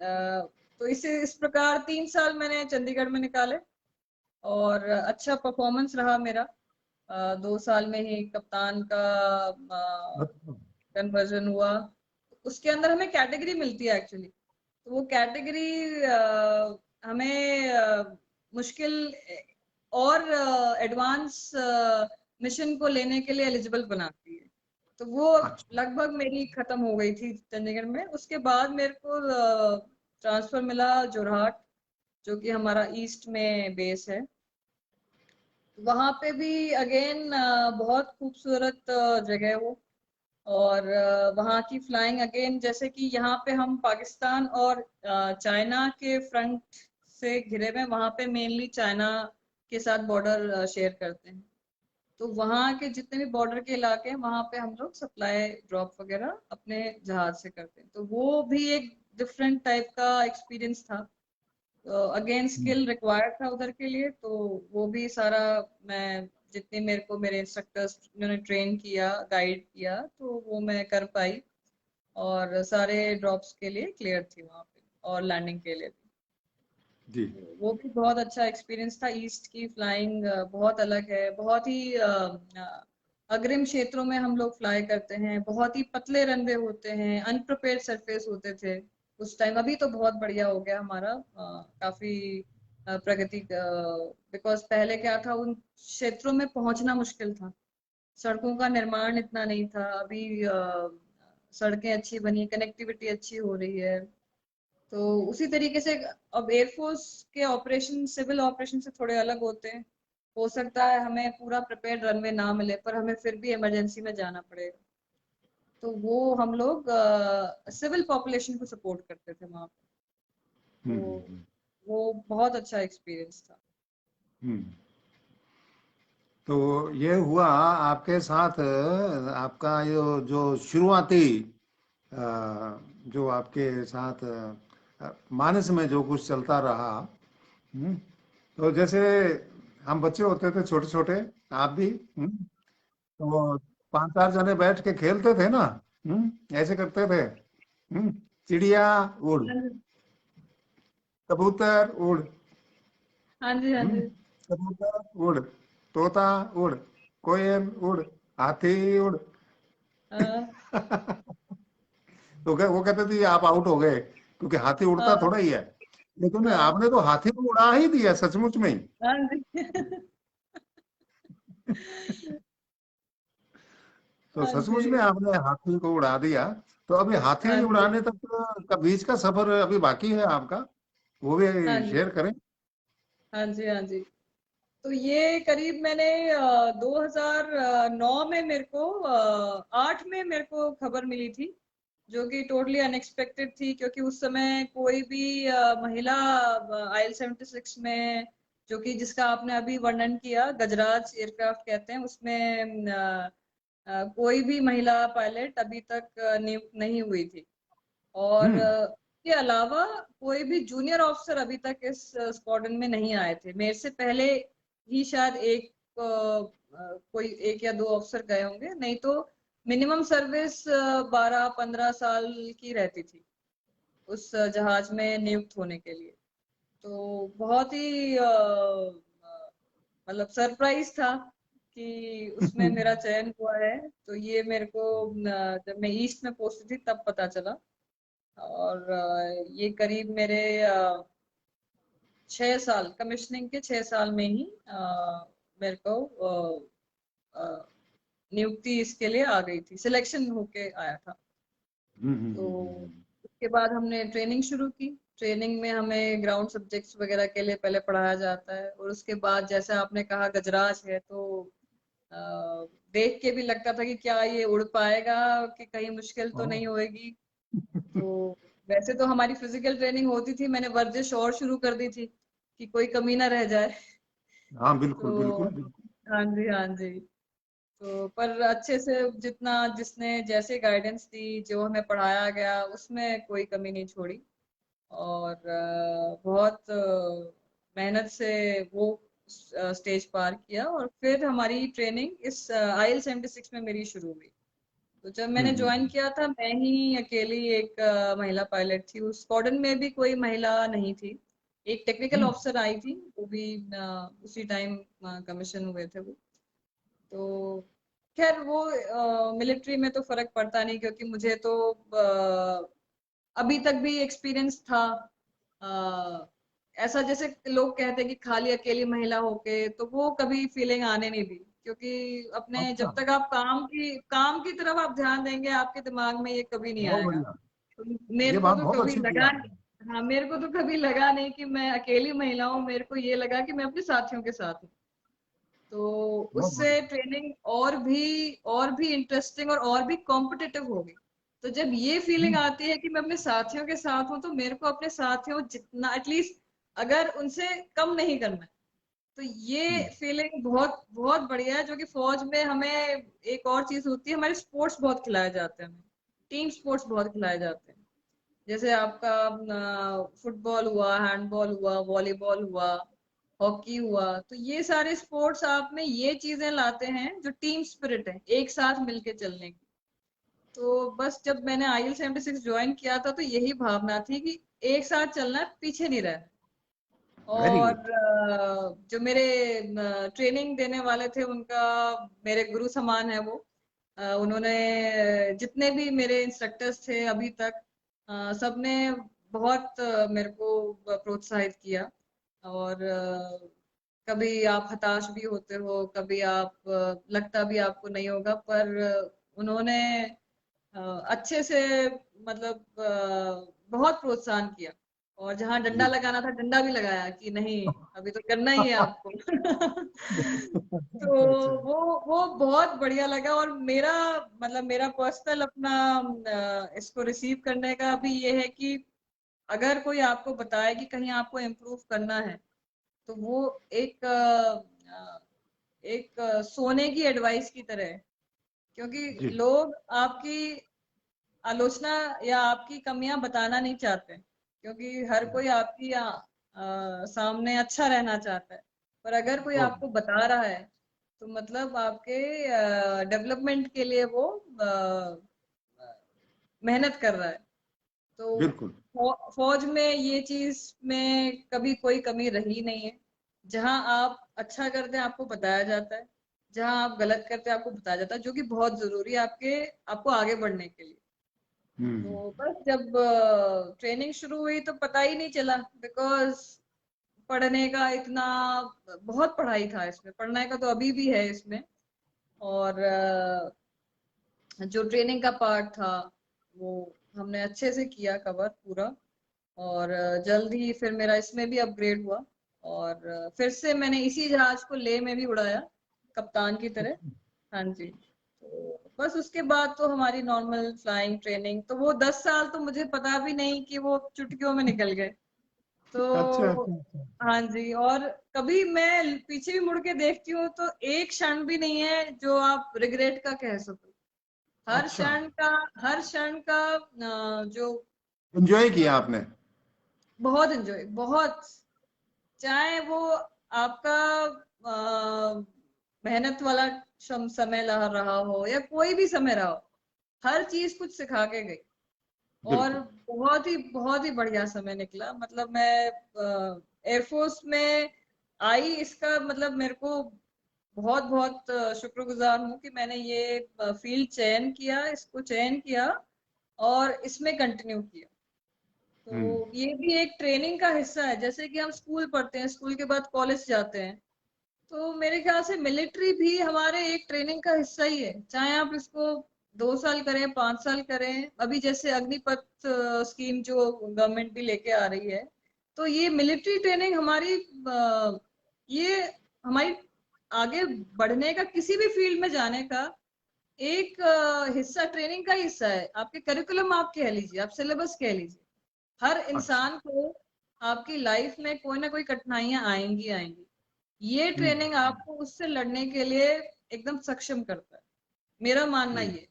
अ, तो इस प्रकार 3 साल मैंने चंडीगढ़ में निकाले और अच्छा परफॉर्मेंस रहा मेरा। 2 साल में ही कप्तान का अच्छा। कन्वर्जन हुआ। उसके अंदर हमें कैटेगरी मिलती है एक्चुअली। तो वो कैटेगरी हमें मुश्किल और एडवांस मिशन को लेने के लिए एलिजिबल बनाती है। तो वो अच्छा। लगभग मेरी खत्म हो गई थी चंडीगढ़ में। उसके बाद मेरे को ट्रांसफर मिला जोरहाट, जो कि हमारा ईस्ट में बेस है। वहां पे भी अगेन बहुत खूबसूरत जगह है वो। और वहाँ की फ्लाइंग अगेन, जैसे कि यहाँ पे हम पाकिस्तान और चाइना के फ्रंट से घिरे हुए हैं, वहाँ पे मेनली चाइना के साथ बॉर्डर शेयर करते हैं। तो वहाँ के जितने भी बॉर्डर के इलाके हैं वहाँ पे हम लोग सप्लाई ड्रॉप वगैरह अपने जहाज से करते हैं। तो वो भी एक डिफरेंट टाइप का एक्सपीरियंस था। अगेन स्किल रिक्वायर्ड था उधर के लिए, तो वो भी सारा मैं, जितने मेरे को मेरे इंस्ट्रक्टर्स ने ट्रेन किया, गाइड किया, तो वो मैं कर पाई। और सारे ड्रॉप्स के लिए क्लियर थी वहाँ पे, और लैंडिंग के लिए भी। जी। तो वो भी बहुत अच्छा एक्सपीरियंस था। ईस्ट की फ्लाइंग बहुत अलग है, बहुत ही अग्रिम क्षेत्रों में हम लोग फ्लाई करते हैं, बहुत ही पतले रनवे होते हैं, अनप्रिपेयर्ड सरफेस होते थे उस टाइम। अभी तो बहुत बढ़िया हो गया हमारा, काफी प्रगति, बिकॉज पहले क्या था, उन क्षेत्रों में पहुंचना मुश्किल था, सड़कों का निर्माण इतना नहीं था। अभी सड़कें अच्छी बनी, कनेक्टिविटी अच्छी हो रही है। तो उसी तरीके से अब एयरफोर्स के ऑपरेशन सिविल ऑपरेशन से थोड़े अलग होते हैं। हो सकता है हमें पूरा प्रिपेयर्ड रनवे ना मिले, पर हमें फिर भी इमरजेंसी में जाना पड़ेगा। तो वो हम लोग सिविल पॉपुलेशन को सपोर्ट करते थे वहां पे। हम्म, तो वो बहुत अच्छा एक्सपीरियंस था। हम्म। तो ये हुआ आपके साथ, आपका ये जो शुरुआती अ, जो आपके साथ मानस में जो कुछ चलता रहा। हम्म, तो जैसे हम बच्चे होते थे छोटे छोटे, आप भी, तो पांच चार जने बैठ के खेलते थे ना। ऐसे करते थे। चिड़िया उड़, हाँ जी, कबूतर उड़, हाँ जी, हाँ हम्म, जी। कबूतर उड़, तोता उड़, कोयल उड़, हाथी उड़। हाँ, तो वो कहते थे आप आउट हो गए, क्योंकि हाथी उड़ता हाँ, थोड़ा ही है। लेकिन हाँ, आपने तो हाथी को उड़ा ही दिया सचमुच में ही। हाँ जी। तो हाँ सचमुच में जी, आपने हाथी को उड़ा दिया। तो अभी हाथी हाँ जी, उड़ाने तक का बीच का सफर अभी बाकी है आपका, वो भी हाँ जी, शेयर करें। हाँ जी, हाँ जी। तो ये करीब मैंने 2009 में मेरे को 8 में मेरे को खबर मिली थी, जो कि टोटली अनएक्सपेक्टेड थी, क्योंकि उस समय कोई भी महिला आईल 76 में, जो कि जिसका आपने अभी वर्णन किया गजराज एयरक्राफ्ट कहते हैं, उसमें कोई भी महिला पायलट अभी तक नियुक्त नहीं हुई थी। और हम्म, के अलावा कोई भी जूनियर ऑफिसर अभी तक इस स्क्वाड्रन में नहीं आए थे। मेरे से पहले ही शायद कोई एक या दो ऑफिसर गए होंगे, नहीं तो मिनिमम सर्विस 12-15 साल की रहती थी उस जहाज में नियुक्त होने के लिए। तो बहुत ही मतलब सरप्राइज था कि उसमें मेरा चयन हुआ है। तो ये मेरे को जब मैं ईस्ट में पोस्टेड थी तब पता चला। और ये करीब मेरे 6 साल कमिश्निंग के 6 साल में ही मेरे को नियुक्ति इसके लिए आ गई थी, सिलेक्शन होके आया था। हम्म, हम्म, तो हम्म, उसके बाद हमने ट्रेनिंग शुरू की। ट्रेनिंग में हमें ग्राउंड सब्जेक्ट्स वगैरह के लिए पहले पढ़ाया जाता है, और उसके बाद जैसे आपने कहा गजराज है, तो अ, देख के भी लगता था कि क्या ये उड़ पाएगा, कि कहीं मुश्किल तो नहीं होएगी। हम्म। तो वैसे तो हमारी फिजिकल ट्रेनिंग होती थी, मैंने वर्जिश और शुरू कर दी थी कि कोई कमी ना रह जाए। हाँ, बिल्कुल तो बिल्कुल बिल्कुल। हाँ जी, हाँ जी। तो पर अच्छे से जितना जिसने जैसे गाइडेंस दी, जो हमें पढ़ाया गया, उसमें कोई कमी नहीं छोड़ी। और बहुत मेहनत से वो स्टेज पार किया, और फिर हमारी ट्रेनिंग इस आईएल 76 में मेरी शुरू हुई। तो जब मैंने ज्वाइन हम्म, किया था, मैं ही अकेली एक महिला पायलट थी। उस स्क्वाड्रन में भी कोई महिला नहीं थी। एक टेक्निकल हम्म, ऑफिसर आई थी, वो भी उसी टाइम कमीशन हुए थे वो। तो खैर वो मिलिट्री में तो फर्क पड़ता नहीं, क्योंकि मुझे तो अभी तक भी एक्सपीरियंस था। अ, ऐसा जैसे लोग कहते हैं कि खाली अकेली महिला होके, तो वो कभी फीलिंग आने नहीं दी, क्योंकि अपने अच्छा, जब तक आप काम की तरफ आप ध्यान देंगे, आपके दिमाग में ये कभी नहीं बहुत आएगा। बढ़िया। तो ये मेरे को बात तो बहुत कभी अच्छी की लगा आपने। नहीं, हाँ, मेरे को तो कभी लगा नहीं कि मैं अकेली महिला हूँ। मेरे को ये लगा कि मैं अपने साथियों के साथ हूँ। तो बहुत उससे बढ़िया। ट्रेनिंग और भी इंटरेस्टिंग और भी कॉम्पिटिटिव हो गई। तो जब ये फीलिंग हम्म, आती है कि मैं अपने साथियों के साथ हूँ, तो मेरे को अपने साथियों जितना एटलीस्ट, अगर उनसे कम नहीं करना है, तो ये हम्म, फीलिंग बहुत बहुत बढ़िया है। जो कि फौज में हमें एक और चीज होती है, हमारे स्पोर्ट्स बहुत खिलाए जाते हैं, हमें टीम स्पोर्ट्स बहुत खिलाए जाते हैं। जैसे आपका फुटबॉल हुआ, हैंडबॉल हुआ, वॉलीबॉल हुआ, हॉकी हुआ। तो ये सारे स्पोर्ट्स आप में ये चीजें लाते हैं जो टीम स्पिरिट है, एक साथ मिलके चलने की। तो बस जब मैंने आईएल 76 ज्वाइन किया था, तो यही भावना थी कि एक साथ चलना है, पीछे नहीं रहना। वेरी और गुड। जो मेरे ट्रेनिंग देने वाले थे, उनका मेरे गुरु समान है वो। उन्होंने जितने भी मेरे इंस्ट्रक्टर्स थे अभी तक, सबने बहुत मेरे को प्रोत्साहित किया। और कभी आप हताश भी होते हो, कभी आप लगता भी आपको नहीं होगा, पर उन्होंने अच्छे से, मतलब बहुत प्रोत्साहन किया। और जहाँ डंडा जी। लगाना था डंडा भी लगाया कि नहीं, अभी तो करना ही है आपको। तो अच्छा। वो वो बहुत बढ़िया लगा। और मेरा मतलब मेरा पर्सनल अपना इसको रिसीव करने का भी ये है कि अगर कोई आपको बताए कि कहीं आपको इम्प्रूव करना है, तो वो एक सोने की एडवाइस की तरह है। क्योंकि जी। लोग आपकी आलोचना या आपकी कमियां बताना नहीं चाहते, क्योंकि हर कोई आपकी सामने अच्छा रहना चाहता है। पर अगर कोई ओ, आपको बता रहा है, तो मतलब आपके डेवलपमेंट के लिए वो मेहनत कर रहा है। तो बिल्कुल। फौज में ये चीज में कभी कोई कमी रही नहीं है। जहां आप अच्छा करते हैं आपको बताया जाता है, जहां आप गलत करते हैं आपको बताया जाता है, जो कि बहुत जरूरी है आपको आगे बढ़ने के लिए। हम्म। तो बस जब ट्रेनिंग शुरू हुई तो पता ही नहीं चला, बिकॉज पढ़ने का इतना बहुत पढ़ाई था इसमें, पढ़ने का तो अभी भी है इसमें। और जो ट्रेनिंग का पार्ट था वो हमने अच्छे से किया कवर पूरा। और जल्द ही फिर मेरा इसमें भी अपग्रेड हुआ। और फिर से मैंने इसी जहाज को लेह में भी उड़ाया, कप्तान की तरह। हाँ जी। तो बस उसके बाद तो हमारी नॉर्मल फ्लाइंग ट्रेनिंग, तो वो 10 साल तो मुझे पता भी नहीं कि वो चुटकियों में निकल गए। अच्छा तो अच्छा अच्छा। हाँ जी। और कभी मैं पीछे भी मुड़ के देखती हूँ तो एक क्षण भी नहीं है जो आप रिग्रेट का कह सको। अच्छा। हर क्षण का जो एंजॉय किया आपने। बहुत एंजॉय, बहुत। चाहे वो आपका मेहनत वाला समय रहा हो या कोई भी समय रहा हो, हर चीज कुछ सिखा के गई। और बिल्कुल। बहुत ही बढ़िया समय निकला। मतलब मैं एयरफोर्स में आई, इसका मतलब मेरे को बहुत बहुत शुक्रगुजार हूँ कि मैंने ये फील्ड चयन किया, इसको चयन किया और इसमें कंटिन्यू किया। हम्म। तो ये भी एक ट्रेनिंग का हिस्सा है। जैसे कि हम स्कूल पढ़ते हैं, स्कूल के बाद कॉलेज जाते हैं, तो मेरे ख्याल से मिलिट्री भी हमारे एक ट्रेनिंग का हिस्सा ही है। चाहे आप इसको 2 साल करें, 5 साल करें। अभी जैसे अग्निपथ स्कीम जो गवर्नमेंट भी लेके आ रही है, तो ये मिलिट्री ट्रेनिंग ये हमारी आगे बढ़ने का, किसी भी फील्ड में जाने का एक हिस्सा, ट्रेनिंग का हिस्सा है। आपके करिकुलम आप कह लीजिए, आप सिलेबस कह लीजिए। हर अच्छा। इंसान को आपकी लाइफ में कोई ना कोई कठिनाइयां आएंगी आएंगी। ये ट्रेनिंग हम्म। आपको उससे लड़ने के लिए एकदम सक्षम करता है। मेरा मानना हम्म। ये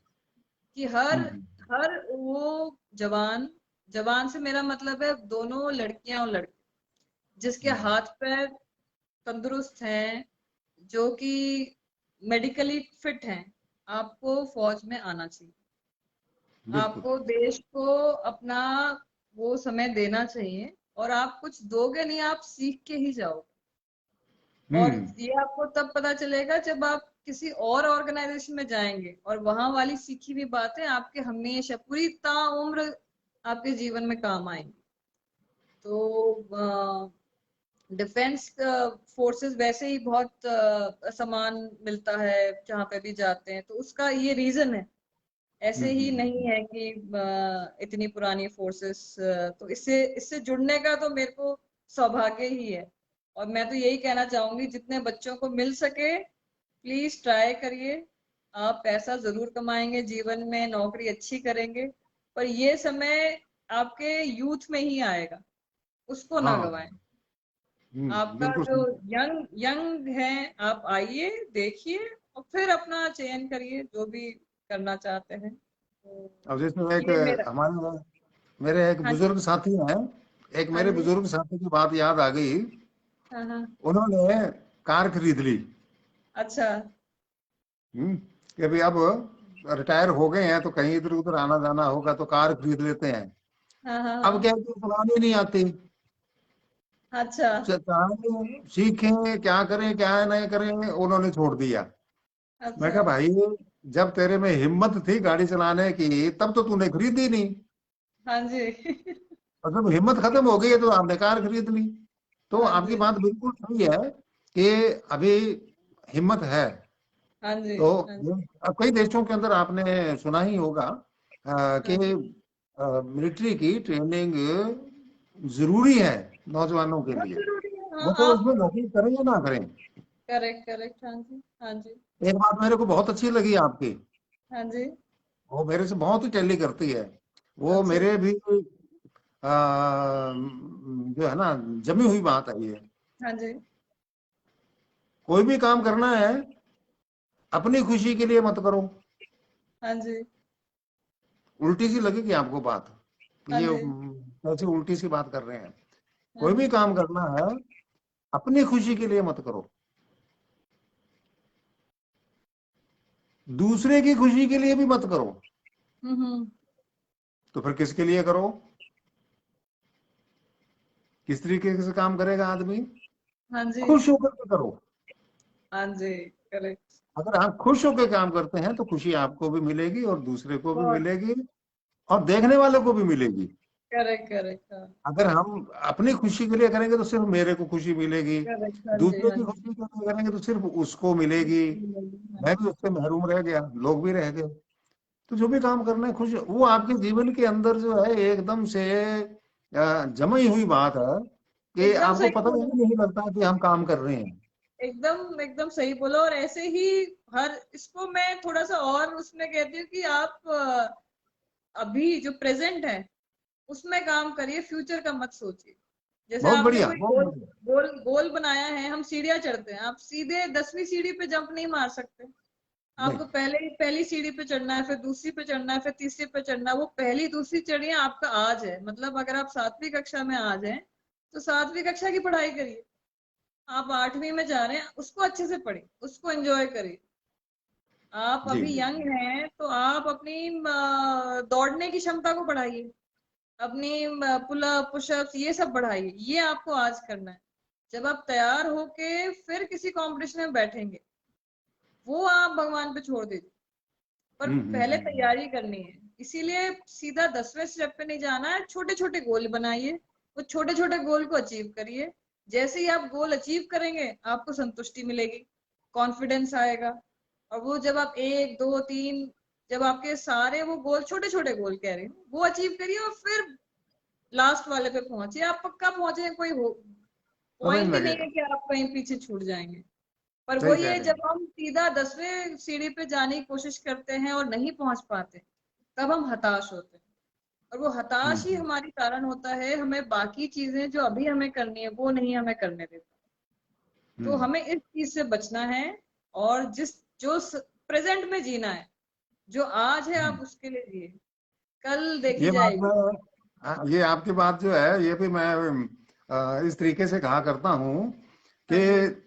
कि हर हम्म। हर वो जवान, जवान से मेरा मतलब है दोनों लड़कियां और लड़के, जिसके हम्म। हाथ पैर तंदुरुस्त हैं, जो कि मेडिकली फिट हैं, आपको फौज में आना चाहिए। बिल्कुल। आपको देश को अपना वो समय देना चाहिए। और आप कुछ दोगे नहीं, आप सीख के ही जाओगे। और हम्म। ये आपको तब पता चलेगा जब आप किसी और ऑर्गेनाइजेशन में जाएंगे और वहां वाली सीखी हुई बातें आपके हमेशा पूरी ताउम्र आपके जीवन में काम आएंगी। तो डिफेंस फोर्सेस वैसे ही बहुत सामान मिलता है जहाँ पे भी जाते हैं, तो उसका ये रीजन है। ऐसे ही नहीं हम्म। है कि इतनी पुरानी फोर्सेस। तो इससे इससे जुड़ने का तो मेरे को सौभाग्य ही है। और मैं तो यही कहना चाहूंगी, जितने बच्चों को मिल सके प्लीज ट्राई करिए। आप पैसा जरूर कमाएंगे जीवन में, नौकरी अच्छी करेंगे, पर ये समय आपके यूथ में ही आएगा, उसको ना हाँ। गवाएं। आपका बिल्कुल जो सही। यंग यंग है, आप आइए, देखिए और फिर अपना चयन करिए जो भी करना चाहते हैं। तो अब जैसे एक ये मेरा। हमारे मेरे एक हाँ जी। बुजुर्ग साथी हैं, एक हाँ मेरे जी। बुजुर्ग साथी की बात याद आ गई। हाँ हाँ। उन्होंने कार खरीद ली। अच्छा। कि अभी अब रिटायर हो गए हैं तो कहीं इधर उधर आना जाना होगा तो कार खरीद लेते हैं। हाँ हाँ अब हाँ। क्या है कि चलानी नहीं आती। अच्छा। चलाने सीखें क्या करें क्या नहीं करें, उन्होंने छोड़ दिया। मैं अच्छा। कहा भाई, जब तेरे में हिम्मत थी गाड़ी चलाने की तब तो तूने खरीदी नहीं। हाँ जी। और जब हिम्मत खत्म हो गई है तो आपने कार खरीद ली। तो हाँ आपकी जी। बात बिल्कुल सही है कि अभी हिम्मत है। हाँ जी। तो हाँ जी। अब कई देशों के अंदर आपने सुना ही होगा कि हाँ जी। मिलिट्री की ट्रेनिंग जरूरी है नौजवानों के बहुत लिए। जरूरी है। हाँ वो तो आप, उसमें नौकरी करें या ना करें। करेक्ट करेक्ट, हाँ जी हाँ जी एक बात मेरे को बहुत अच्छी लगी आपकी, हाँ जी। वो मेरे से बहुत ही टेली करती है। वो अच्छा। मेरे भी जो है ना, जमी हुई बात है ये। हाँ जी कोई भी काम करना है अपनी खुशी के लिए मत करो। हाँ जी उल्टी सी लगेगी आपको बात, हाँ ये जी कैसी उल्टी सी बात कर रहे हैं। हाँ कोई भी जी। काम करना है अपनी खुशी के लिए मत करो, दूसरे की खुशी के लिए भी मत करो। हम्म। तो फिर किसके लिए करो? किस तरीके से काम करेगा आदमी? हाँ जी खुश होकर के करो। हाँ जी। करेक्ट। अगर आप खुश होकर काम करते हैं तो खुशी आपको भी मिलेगी और दूसरे को भी बहुत। मिलेगी और देखने वाले को भी मिलेगी। करेक्ट करेक्ट, हाँ। अगर हम अपनी खुशी के लिए करेंगे तो सिर्फ मेरे को खुशी मिलेगी, करेक्ट, हाँ जी दूसरे हाँ की जी। खुशी के लिए करेंगे तो सिर्फ उसको मिलेगी। हाँ मैं जी। भी उससे महरूम रह गया, लोग भी रह गए। तो जो भी काम करना है खुश, वो आपके जीवन के अंदर जो है एकदम से जमी हुई बात है कि एकदम आपको सही पता ही बोला। नहीं लगता कि हम काम कर रहे हैं। एकदम एकदम सही बोला। और ऐसे ही हर इसको मैं थोड़ा सा और उसमें कहती हूँ कि आप अभी जो प्रेजेंट है उसमें काम करिए, फ्यूचर का मत सोचिए। जैसे बहुत आपने बढ़िया, कोई बहुत गोल बढ़िया। गोल गोल बनाया है, हम सीढ़ियां चढ़ते हैं, आप सीधे 10वीं सीढ़ी पे जंप नहीं मार सकते। नहीं। आपको पहले ही पहली सीढ़ी पे चढ़ना है, फिर दूसरी पे चढ़ना है, फिर तीसरी पे चढ़ना है। वो पहली दूसरी चढ़ियां आपका आज है, मतलब अगर आप 7वीं कक्षा में आ जाए तो 7वीं कक्षा की पढ़ाई करिए। आप 8वीं में जा रहे हैं, उसको अच्छे से पढ़िए, उसको एंजॉय करिए। आप जी अभी जी यंग हैं तो आप अपनी दौड़ने की क्षमता को बढ़ाइए, अपनी पुलअप पुशअप्स ये सब बढ़ाइए। ये आपको आज करना है। जब आप तैयार होके फिर किसी कंपटीशन में बैठेंगे, वो आप भगवान पे छोड़ दीजिए। पर पहले हम्म। तैयारी करनी है। इसीलिए सीधा 10वें स्टेप पे नहीं जाना है, छोटे छोटे गोल बनाइए, वो छोटे छोटे गोल को अचीव करिए। जैसे ही आप गोल अचीव करेंगे आपको संतुष्टि मिलेगी, कॉन्फिडेंस आएगा। और वो जब आप 1 2 3, जब आपके सारे वो गोल, छोटे छोटे गोल कह रही हूँ, वो अचीव करिए और फिर लास्ट वाले पे पहुंचिए। आप पक्का पहुंचे, कोई समय नहीं पॉइंट ही नहीं लगेगा। है कि आप कहीं पीछे छूट जाएंगे। पर सही वही कह है, रहे जब हैं। हम सीधा 10वें सीढ़ी पे जाने की कोशिश करते हैं और नहीं पहुंच पाते, तब हम हताश होते हैं। और वो हताश ही हम्म हमारी कारण होता है, हमें बाकी चीजें जो अभी हमें करनी है वो नहीं हमें करने देता। तो हम्म हमें इस चीज से बचना है। और जो प्रेजेंट में जीना है, जो आज है आप हम्म। उसके लिए जिए, कल देखी ये बात जाएगी। मैं, ये आपकी बात जो है ये भी मैं इस तरीके से कहा करता हूँ कि हाँ जी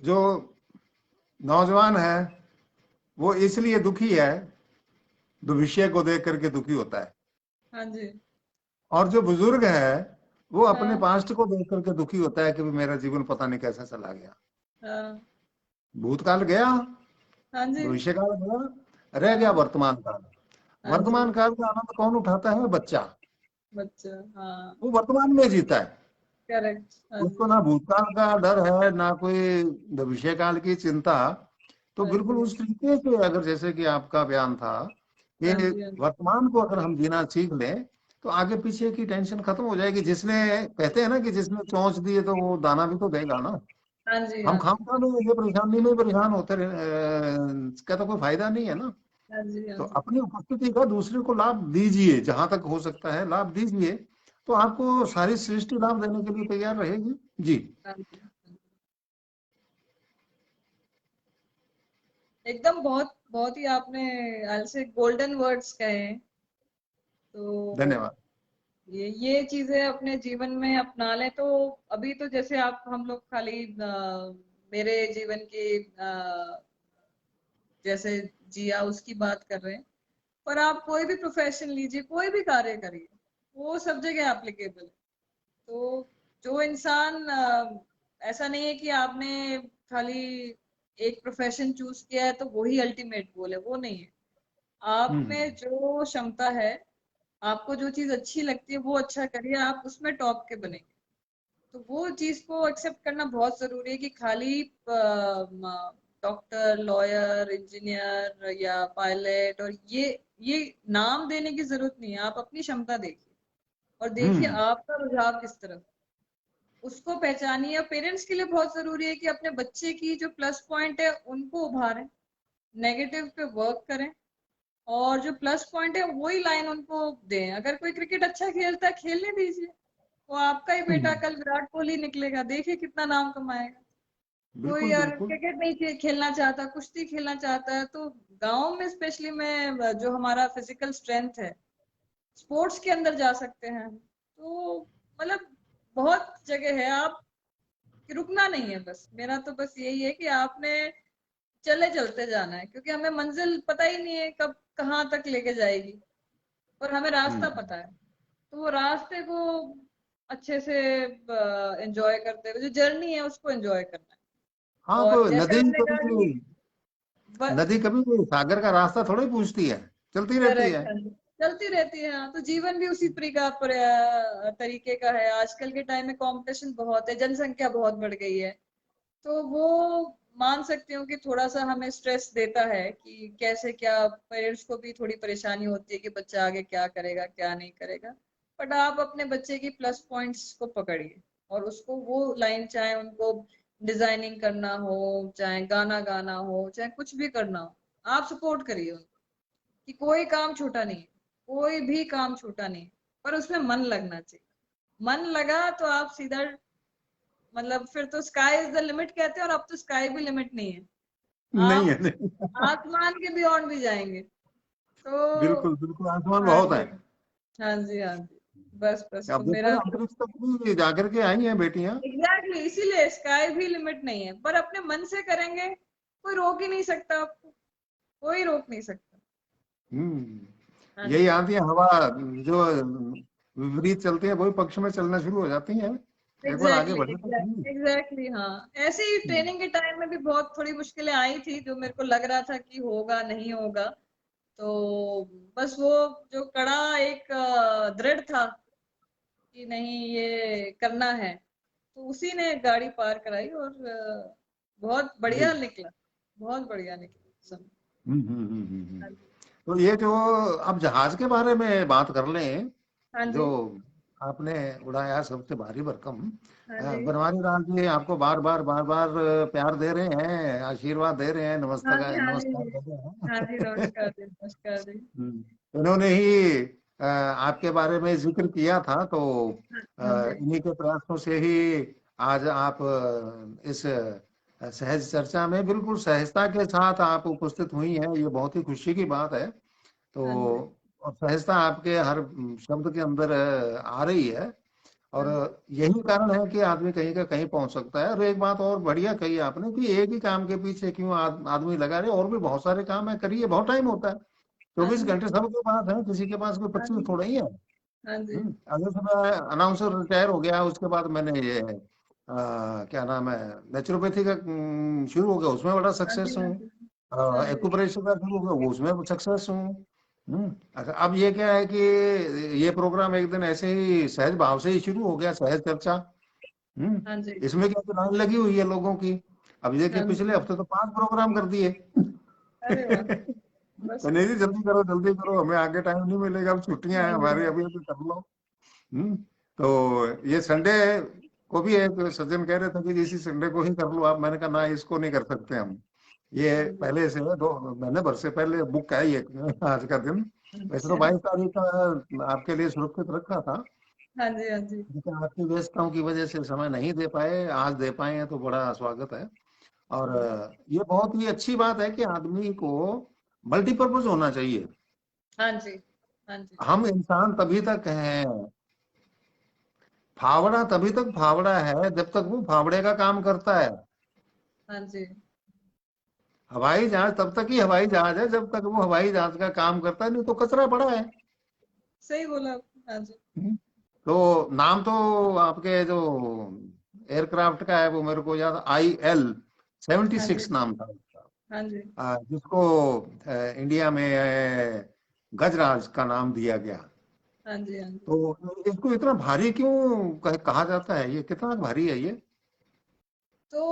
जो नौजवान है वो इसलिए दुखी है, भविष्य को देख करके दुखी होता है। हाँ जी और जो बुजुर्ग है वो अपने हाँ पास्ट को देख करके दुखी होता है कि मेरा जीवन पता नहीं कैसा चला गया। हाँ भूतकाल गया, हाँ जी भविष्य काल गया, रह गया हाँ वर्तमान काल। हाँ जी। वर्तमान काल का आनंद कौन उठाता है? बच्चा। बच्चा, हाँ। वो वर्तमान में जीता है, करेक्ट, हाँ उसको जी ना भूतकाल का डर है ना कोई भविष्य काल की चिंता। तो हाँ बिल्कुल जी उस तरीके से अगर जैसे कि आपका बयान था कि हाँ जी हाँ जी वर्तमान को अगर हम जीना सीख लें तो आगे पीछे की टेंशन खत्म हो जाएगी। जिसने, कहते हैं ना कि जिसने चोंच दी है तो वो दाना भी तो देगा ना। हाँ जी हम हाँ जी खामखा में ये परेशानी में परेशान होते रहे, इसका तो कोई फायदा नहीं है ना। हाँ जी हाँ तो जी अपनी उपस्थिति का दूसरे को लाभ दीजिए, जहां तक हो सकता है लाभ दीजिए, तो आपको सारी सृष्टि लाभ देने के लिए तैयार रहेगी। जी। हाँ जी हाँ जी। एकदम बहुत बहुत ही आपने ऐसे गोल्डन वर्ड्स कहे हैं। तो धन्यवाद। ये चीजें अपने जीवन में अपना लें तो अभी तो जैसे आप, हम लोग खाली मेरे जीवन की जैसे जिया उसकी बात कर रहे हैं। पर आप कोई भी प्रोफेशन लीजिए, कोई भी कार्य करिए, वो सब जगह एप्लीकेबल है। तो जो इंसान ऐसा नहीं है कि आपने खाली एक प्रोफेशन चूज किया है तो वही अल्टीमेट गोल है, वो नहीं है। आप हम्म में जो क्षमता है, आपको जो चीज अच्छी लगती है वो अच्छा करिए, आप उसमें टॉप के बनेंगे। तो वो चीज को एक्सेप्ट करना बहुत जरूरी है कि खाली डॉक्टर, लॉयर, इंजीनियर या पायलट और ये नाम देने की जरूरत नहीं है। आप अपनी क्षमता देखिए, और देखिए हम्म आपका रुझाव किस तरफ, उसको पहचानिए। पेरेंट्स के लिए बहुत जरूरी है कि अपने बच्चे की जो प्लस पॉइंट है उनको उभारें, नेगेटिव पे वर्क करें, और जो प्लस पॉइंट है वही लाइन उनको दें। अगर कोई क्रिकेट अच्छा खेलता है खेलने दीजिए, वो आपका ही बेटा हम्म, कल विराट कोहली निकलेगा, देखिए कितना नाम कमाएगा। कोई बिल्कुल यार बिल्कुल। क्रिकेट नहीं खेलना चाहता, कुश्ती खेलना चाहता है, तो गांव में स्पेशली में जो हमारा फिजिकल स्ट्रेंथ है, स्पोर्ट्स के अंदर जा सकते हैं। तो मतलब बहुत जगह है, आप रुकना नहीं है। बस मेरा तो बस यही है कि आपने चले चलते जाना है, क्योंकि हमें मंजिल पता ही नहीं है कब कहाँ तक लेके जाएगी, पर हमें रास्ता हम्म। पता है। तो वो रास्ते को अच्छे से एंजॉय करते हुए, जो जर्नी है उसको एंजॉय करना है। हाँ, अब और जैसे नदी आपने कहा कभी कि नदी कभी भी सागर का रास्ता थोड़ी पूछती है, चलती रहती है। करेक्ट, चलती रहती है। हाँ, तो जीवन भी उसी तरीके का है। आजकल के टाइम में कंपटीशन बहुत है, जनसंख्या बहुत बढ़ गई है, तो वो मान सकती हूँ कि थोड़ा सा हमें स्ट्रेस देता है कि कैसे क्या। पेरेंट्स को भी थोड़ी परेशानी होती है कि बच्चा आगे क्या करेगा क्या नहीं करेगा। बट आप अपने बच्चे की प्लस पॉइंट्स को पकड़िए, और उसको वो लाइन, चाहे उनको डिजाइनिंग करना हो, चाहे गाना गाना हो, चाहे कुछ भी करना हो, आप सपोर्ट करिए उनको। कि कोई काम छोटा नहीं है, कोई भी काम छोटा नहीं है, पर उसमें मन लगना चाहिए। मन लगा तो आप सीधा, मतलब फिर तो स्काई इज द लिमिट कहते हैं, और अब तो स्काई भी लिमिट नहीं है। नहीं है, आप नहीं। आसमान के बियॉन्ड भी जाएंगे। तो बिल्कुल बिल्कुल, आसमान हाँ बहुत जी, है। हाँ जी, हाँ जी। बस बस तो अब देखो मेरा ना, तो अंतरिक्ष तक भी जाकर के आई हैं बेटियां। एग्जैक्टली इसीलिए स्काई भी लिमिट नहीं है, पर अपने मन से करेंगे, कोई रोक ही नहीं सकता आपको, कोई रोक नहीं सकता। हाँ यही जी, आती है हवा, जो विपरीत चलती है वही पक्ष में चलना शुरू हो जाती है। एक बार आगे एग्जैक्टली बढ़े तो सही। Exactly exactly. हाँ, ऐसे ही हम्म, ट्रेनिंग के टाइम में भी बहुत थोड़ी मुश्किलें आई थी, जो मेरे को लग रहा था कि होगा नहीं होगा। तो बस वो जो कड़ा एक दृढ़ था कि नहीं ये करना है, तो उसी ने गाड़ी पार कराई, और बहुत बढ़िया जी। निकला, बहुत बढ़िया निकला सब। हम्म। हाँ जी, तो ये जो अब जहाज के बारे में बात कर लें, हाँ जो जी, आपने उड़ाया सबसे भारी भरकम, हाँ जी, बनवारी लाल जी आपको बार बार प्यार दे रहे हैं, आशीर्वाद दे रहे हैं, हाँ जी, नमस्कार हाँ जी, नमस्कार दे रहे हाँ जी, हैं। नमस्कार जी, नमस्कार जी। उन्होंने ही आपके बारे में जिक्र किया था, तो हाँ, हाँ जी, इन्हीं के प्रयासों से ही आज आप इस सहज चर्चा में बिल्कुल सहजता के साथ आप उपस्थित हुई हैं, ये बहुत ही खुशी की बात है। तो हाँ जी, और सहजता आपके हर शब्द के अंदर आ रही है, और हाँ जी, यही कारण है कि आदमी कहीं का कहीं पहुंच सकता है। और एक बात और बढ़िया कही आपने कि एक ही काम के पीछे क्यों आदमी लगा रहे, और भी बहुत सारे काम है, करिए, बहुत टाइम होता है। हाँ 24 घंटे जी, सबके पास है, किसी के पास कोई हाँ 25 जी, थोड़ा ही है। हाँ जी, अगर से मैं अनाउंसर रिटायर हो गया, उसके बाद मैंने ये क्या नाम है, नेचुरोपैथी का शुरू हो गया, उसमें बड़ा हाँ जी, सक्सेस हाँ हूँ। जी, हाँ जी, एक्यूप्रेशर का शुरू हो गया, वो उसमें सक्सेस हूँ। अच्छा, अब ये क्या है कि ये प्रोग्राम एक दिन ऐसे ही सहज भाव से ही शुरू हो गया, सहज चर्चा। हाँ जी, इसमें क्या तो लाइन लगी हुई है लोगों की। अब देखिए, हाँ पिछले जी। हफ्ते तो 5 प्रोग्राम कर दिए। अरे वाह, बस तो नहीं जी, जल्दी करो, हमें आगे टाइम नहीं मिलेगा, अब छुट्टियां हाँ हैं जी, हमारी, हाँ अभी अभी कर लो। तो ये संडे को भी एक सज्जन कह रहे थे कि इसी संडे को ही कर लो आप, मैंने कहा ना, इसको नहीं कर सकते हम। ये हाँ जी, पहले से है, 2 महीने भर से पहले बुक है ये आज का दिन। वैसे तो अच्छा, 22 तारीख का आपके लिए सुरक्षित रखा था, हाँ जी, हाँ जी, लेकिन आपकी व्यस्तताओं की वजह से समय नहीं दे पाए, आज दे पाए हैं तो बड़ा स्वागत है। और ये बहुत ही अच्छी बात है कि आदमी को मल्टीपर्पज होना चाहिए। हाँ जी, हाँ जी, हम इंसान तभी तक हैं, फावड़ा तभी तक फावड़ा है जब तक वो फावड़े का काम करता है। हाँ जी, हवाई जहाज तब तक ही हवाई जहाज है जब तक वो हवाई जहाज का काम करता है, नहीं तो कचरा पड़ा है। सही बोला हाँ जी, तो नाम तो आपके जो एयरक्राफ्ट का है वो मेरे को याद, IL-76 हाँ जी, नाम था उसका। हाँ जी, जिसको इंडिया में गजराज का नाम दिया गया। हाँ जी, हाँ जी। तो इसको इतना भारी क्यों कहा जाता है, ये कितना भारी है ये? तो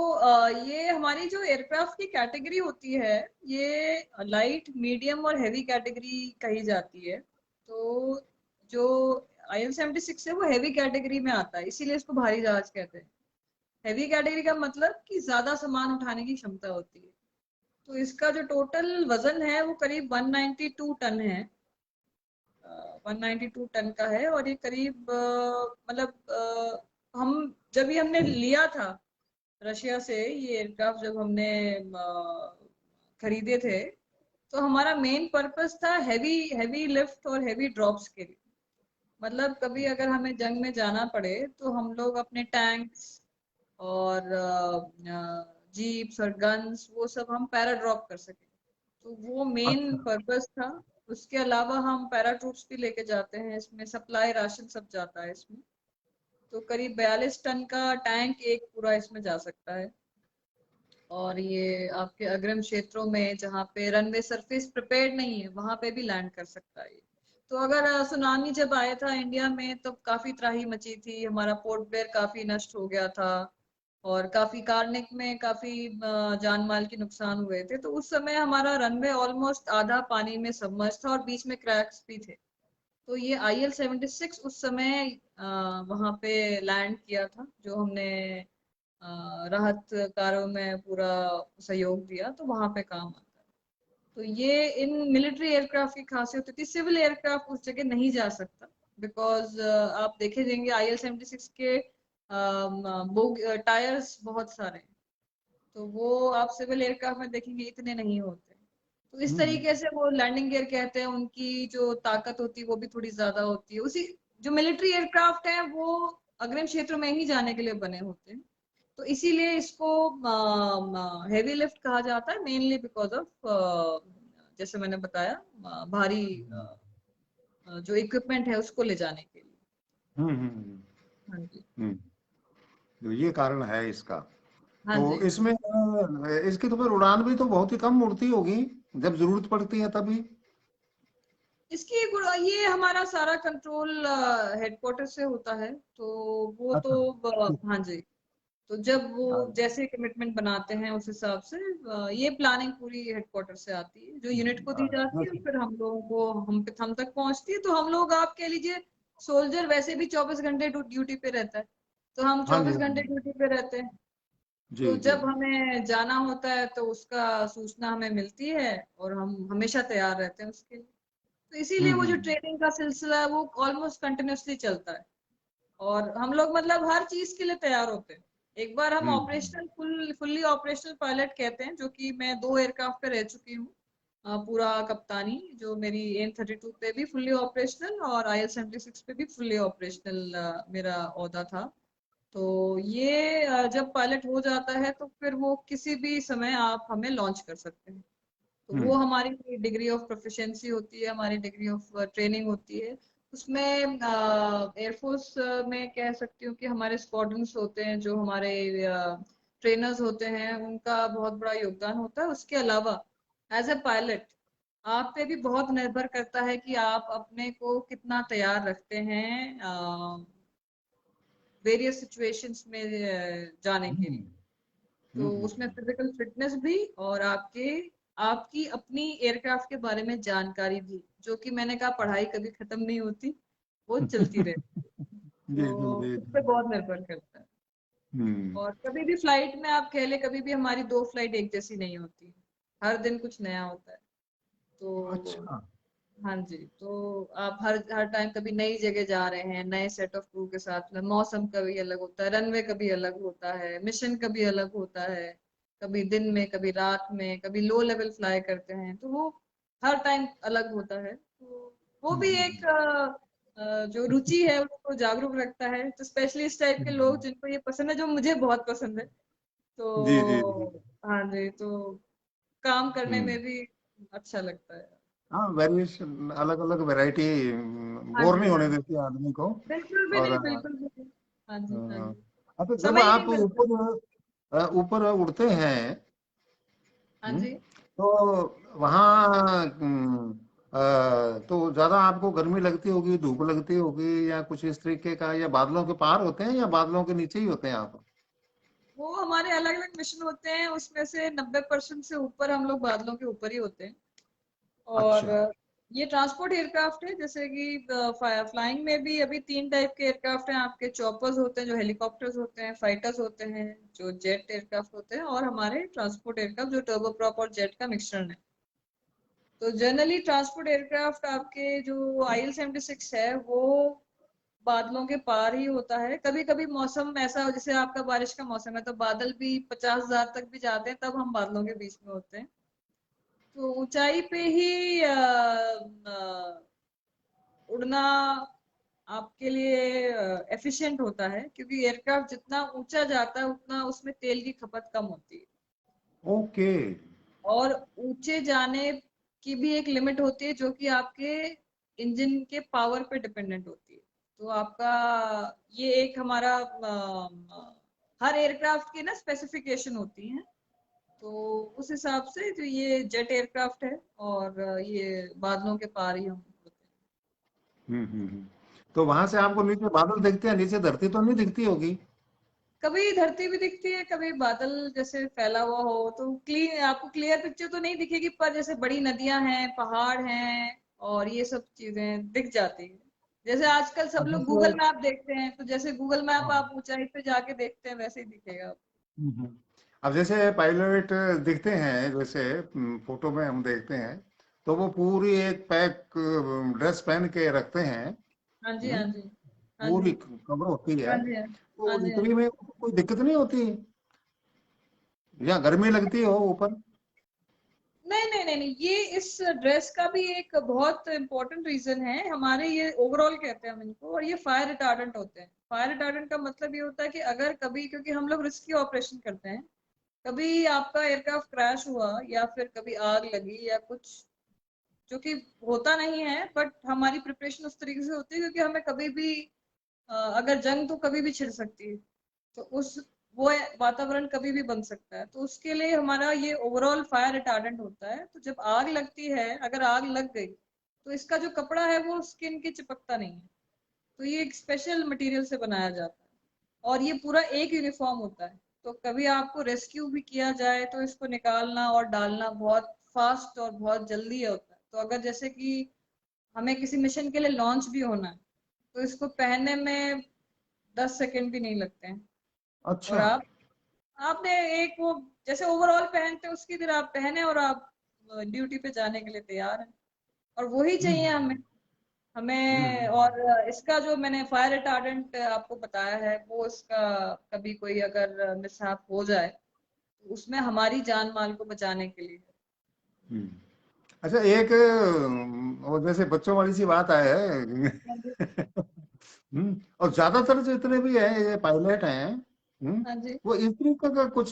ये हमारी जो एयरक्राफ्ट की कैटेगरी होती है, ये लाइट, मीडियम और हैवी कैटेगरी कही जाती है। तो जो IL-76 है वो हैवी कैटेगरी में आता है, इसीलिए इसको भारी जहाज कहते हैं। हैवी कैटेगरी का मतलब कि ज्यादा सामान उठाने की क्षमता होती है। तो इसका जो टोटल वजन है वो करीब 192 टन है। 192 टन का है, और ये करीब हम जब ये हमने लिया था रशिया से, ये एयरक्राफ्ट जब हमने खरीदे थे, तो हमारा मेन पर्पस था हैवी हैवी लिफ्ट और हैवी ड्रॉप्स के लिए। मतलब कभी अगर हमें जंग में जाना पड़े तो हम लोग अपने टैंक्स और जीप्स और गन्स वो सब हम पैरा ड्रॉप कर सके, तो वो मेन अच्छा। पर्पस था। उसके अलावा हम पैरा ट्रूप्स भी लेके जाते हैं, इसमें सप्लाई राशन सब जाता है इसमें। तो करीब 42 टन का टैंक एक पूरा इसमें जा सकता है। और ये आपके अग्रिम क्षेत्रों में जहाँ पे रनवे सरफेस प्रिपेयर्ड नहीं है वहां पे भी लैंड कर सकता है। तो अगर सुनामी जब आया था इंडिया में तो काफी त्राही मची थी, हमारा पोर्ट ब्लेयर काफी नष्ट हो गया था, और काफी कार्निक में काफी जान माल के नुकसान हुए थे। तो उस समय हमारा रनवे ऑलमोस्ट आधा पानी में सबमर्ज था और बीच में क्रैक्स भी थे। तो ये IL-76 उस समय वहां पे लैंड किया था, जो हमने राहत कार्यों में पूरा सहयोग दिया, तो वहां पे काम आता है। तो ये इन मिलिट्री एयरक्राफ्ट की खासियत होती है। सिविल एयरक्राफ्ट उस जगह नहीं जा सकता, बिकॉज आप देखे जाएंगे IL-76 के टायर्स बहुत सारे हैं, तो वो आप सिविल एयरक्राफ्ट में देखेंगे इतने नहीं होते। तो इस हम्म तरीके से वो लैंडिंग गियर कहते हैं, उनकी जो ताकत होती है वो भी थोड़ी ज्यादा होती है। उसी जो मिलिट्री एयरक्राफ्ट है वो अग्रिम क्षेत्र में ही जाने के लिए बने होते हैं, तो इसीलिए इसको हेवी लिफ्ट कहा जाता है, मेनली बिकॉज ऑफ जैसे मैंने बताया भारी जो इक्विपमेंट है उसको ले जाने के लिए। हम्म हम्म हम्म हाँ जी। हम्म। तो ये कारण है इसका। हाँ तो जी। इसमें इसकी तो फिर उड़ान भी तो बहुत ही कम उड़ती होगी जब जरूरत पड़ती है तभी। इसकी ये हमारा सारा कंट्रोल हेडक्वार्टर से होता है, तो वो तो अच्छा। हाँ जी। तो जब वो हाँ। जैसे कमिटमेंट बनाते हैं उस हिसाब से ये प्लानिंग पूरी हेडक्वार्टर से आती है, जो यूनिट को दी जाती है, जैसे। फिर हम लोगों को हम तक पहुंचती है। तो हम लोग आप कह लीजिए सोल्जर वैसे भी 24 घंटे ड्यूटी पे रहता है, तो हम हाँ जी 24 हाँ घंटे जी। ड्यूटी पे रहते हैं। जी तो जी। जब हमें जाना होता है तो उसका सूचना हमें मिलती है, और हम हमेशा तैयार रहते हैं उसके लिए। तो इसीलिए वो जो हम्म। ट्रेनिंग का सिलसिला है वो ऑलमोस्ट कंटिन्यूअसली चलता है, और हम लोग मतलब हर चीज के लिए तैयार होते हैं। एक बार हम हम्म ऑपरेशनल फुल्ली ऑपरेशनल पायलट कहते हैं, जो कि मैं 2 एयरक्राफ्ट पे रह चुकी हूँ। पूरा कप्तानी जो मेरी AN-32 पे भी फुल्ली ऑपरेशनल और IL-76 पे भी फुल्ली ऑपरेशनल मेरा ओहदा था। तो ये जब पायलट हो जाता है तो फिर वो किसी भी समय आप हमें लॉन्च कर सकते हैं। तो वो हम्म हमारी डिग्री ऑफ प्रोफिशिएंसी होती है, हमारी डिग्री ऑफ ट्रेनिंग होती है। उसमें एयरफोर्स में कह सकती हूँ कि हमारे स्क्वाड्रंस होते हैं, जो हमारे ट्रेनर्स होते हैं, उनका बहुत बड़ा योगदान होता है। उसके अलावा एज ए पायलट आप पे भी बहुत निर्भर करता है कि आप अपने को कितना तैयार रखते हैं वेरियस सिचुएशंस में जाने के लिए। तो उसमें हम्म। फिजिकल फिटनेस भी, और आपकी अपनी एयरक्राफ्ट के बारे में जानकारी भी, जो कि मैंने कहा पढ़ाई कभी खत्म नहीं होती, वो चलती रहती है। जी जी तो जी उस पर जी। बहुत निर्भर करता है। हम्म। और कभी भी फ्लाइट में आप कह ले, कभी भी हमारी 2 फ्लाइट एक जैसी नहीं होती, हर दिन कुछ नया होता है। तो अच्छा। हाँ जी, तो आप हर हर टाइम कभी नई जगह जा रहे हैं नए सेट ऑफ क्रू के साथ में, मौसम कभी अलग होता है, रनवे कभी अलग होता है, मिशन कभी अलग होता है, कभी दिन में कभी रात में, कभी लो लेवल फ्लाई करते हैं, तो वो हर टाइम अलग होता है। तो वो भी एक हम्म जो रुचि है उसको जागरूक रखता है, तो स्पेशली इस टाइप के लोग हम्म। जिनको ये पसंद है, जो मुझे बहुत पसंद है। जी जी जी। तो हाँ जी, तो काम करने में हम्म। भी अच्छा लगता है। हाँ, वेरिएशन अलग अलग वैरायटी हाँ बोर जी। नहीं हाँ होने जी। देती आदमी को। बिल्कुल भी और नहीं, बिल्कुल भी नहीं। हाँ जी, हाँ जी। अच्छा, जब समय ही नहीं आप मिलता। ऊपर उड़ते हैं, हाँ जी। तो वहाँ तो ज्यादा आपको गर्मी लगती होगी, धूप लगती होगी, या कुछ इस तरीके का, या बादलों के पार होते हैं या बादलों के नीचे ही होते हैं आप? वो हमारे अलग अलग मिशन होते हैं, उसमें से 90% से ऊपर हम लोग बादलों के ऊपर ही होते हैं। और अच्छा। ये ट्रांसपोर्ट एयरक्राफ्ट है, जैसे कि फ्लाइंग में भी अभी 3 टाइप के एयरक्राफ्ट हैं आपके। चॉपर्स होते हैं जो हेलीकॉप्टर्स होते हैं, फाइटर्स होते हैं जो जेट एयरक्राफ्ट होते हैं, और हमारे ट्रांसपोर्ट एयरक्राफ्ट जो टर्बोप्रॉप और जेट का मिक्सचर है। तो जनरली ट्रांसपोर्ट एयरक्राफ्ट आपके जो IL-76 है वो बादलों के पार ही होता है। कभी कभी मौसम ऐसा हो, जैसे आपका बारिश का मौसम है तो बादल भी 50,000 तक भी जाते हैं, तब हम बादलों के बीच में होते हैं। तो ऊंचाई पे ही उड़ना आपके लिए एफिशिएंट होता है, क्योंकि एयरक्राफ्ट जितना ऊंचा जाता है उतना उसमें तेल की खपत कम होती है। ओके। और ऊंचे जाने की भी एक लिमिट होती है जो कि आपके इंजन के पावर पे डिपेंडेंट होती है। तो आपका ये एक हमारा हर एयरक्राफ्ट की ना स्पेसिफिकेशन होती है। तो उस हिसाब से जो ये जेट एयरक्राफ्ट है, और ये बादलों के पार ही हम होते हैं। तो वहां से आपको नीचे बादल दिखते हैं, नीचे धरती तो नहीं दिखती होगी? कभी धरती भी दिखती है, कभी बादल जैसे फैला हुआ हो तो क्लीन आपको क्लियर पिक्चर तो नहीं दिखेगी, पर जैसे बड़ी नदियां हैं, पहाड़ हैं, और ये सब चीजें दिख जाती है। जैसे आजकल सब अब लोग जैसे गूगल मैप देखते हैं, तो जैसे गूगल मैप हाँ। आप ऊंचाई पे जाके देखते हैं वैसे ही दिखेगा। हम्म। अब जैसे पायलट दिखते हैं, जैसे फोटो में हम देखते हैं, तो वो पूरी एक पैक ड्रेस पहन के रखते हैं। हाँ जी, हम्म, हाँ जी, हाँ पूरी जी, कवर होती हाँ है। जी, हाँ तो जी, हाँ इतनी जी। में कोई दिक्कत नहीं होती या गर्मी लगती हो ऊपर? नहीं नहीं नहीं नहीं, ये इस ड्रेस का भी एक बहुत इंपॉर्टेंट रीजन है हमारे। ये ओवरऑल कहते हैं हम इनको, और ये फायर रिटार्डेंट होते हैं। फायर रिटार्डेंट का मतलब ये होता है कि अगर कभी, क्योंकि हम लोग रिस्की ऑपरेशन करते हैं, कभी आपका एयरक्राफ्ट क्रैश हुआ या फिर कभी आग लगी या कुछ, जो कि होता नहीं है, बट हमारी प्रिपरेशन उस तरीके से होती है, क्योंकि हमें कभी भी अगर जंग तो कभी भी छिड़ सकती है। तो उस वो वातावरण कभी भी बन सकता है, तो उसके लिए हमारा ये ओवरऑल फायर रिटार्डेंट होता है। तो जब आग लगती है, अगर आग लग गई, तो इसका जो कपड़ा है वो स्किन के चिपकता नहीं है। तो ये एक स्पेशल मटेरियल से बनाया जाता है, और ये पूरा एक यूनिफॉर्म होता है। तो कभी आपको रेस्क्यू भी किया जाए तो इसको निकालना और डालना बहुत फास्ट और बहुत जल्दी होता है। तो अगर जैसे कि हमें किसी मिशन के लिए लॉन्च भी होना है, तो इसको पहनने में 10 सेकंड भी नहीं लगते हैं। और अच्छा। आप आपने एक वो जैसे ओवरऑल पहनते हैं उसकी तरह आप पहने, और आप ड्यूटी पे जाने के लिए तैयार हैं। और वही चाहिए हम्म। हमें। हमें हम्म। और इसका जो मैंने फायर रिटार्डेंट आपको बताया है, वो इसका कभी कोई अगर मिसहैप हो जाए तो उसमें हमारी जान माल को बचाने के लिए है। हम्म। अच्छा, एक वो जैसे बच्चों वाली सी बात आए है। हाँ जी, और ज्यादातर जितने भी है ये पायलट हैं, हाँ जी। वो इस तरीके का कुछ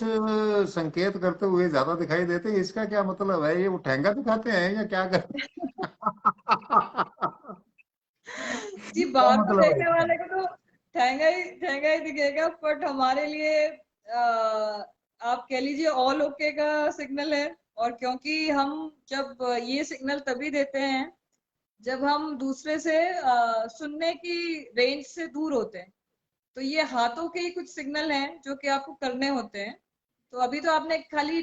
संकेत करते हुए ज्यादा दिखाई देते हैं। इसका क्या मतलब है? ये वो ठेंगा दिखाते हैं या क्या करते हैं? जी, क्या बाहर को मतलब है देखने इसका? वाले को तो ठहंगा ही दिखेगा, बट हमारे लिए आप कह लीजिए ऑल ओके का सिग्नल है। और क्योंकि हम जब ये सिग्नल तभी देते हैं जब हम दूसरे से सुनने की रेंज से दूर होते हैं। तो ये हाथों के ही कुछ सिग्नल हैं जो कि आपको करने होते हैं। तो अभी तो आपने खाली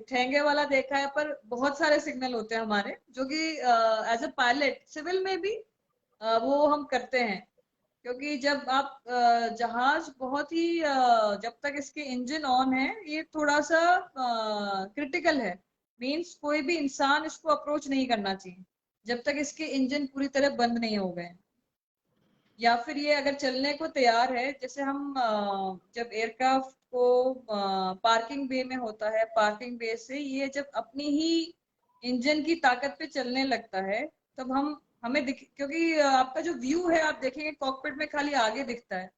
ठेंगे वाला देखा है, पर बहुत सारे सिग्नल होते हैं हमारे जो कि एज अ पायलट सिविल में भी वो हम करते हैं। क्योंकि जब आप जहाज बहुत ही जब तक इसके इंजन ऑन है, ये थोड़ा सा क्रिटिकल है। मींस कोई भी इंसान इसको अप्रोच नहीं करना चाहिए जब तक इसके इंजन पूरी तरह बंद नहीं हो गए। या फिर ये अगर चलने को तैयार है, जैसे हम जब एयरक्राफ्ट को पार्किंग बे में होता है, पार्किंग बे से ये जब अपनी ही इंजन की ताकत पे चलने लगता है, तब हम हमें दिख, क्योंकि आपका जो व्यू है आप देखेंगे कॉकपिट में खाली आगे दिखता है।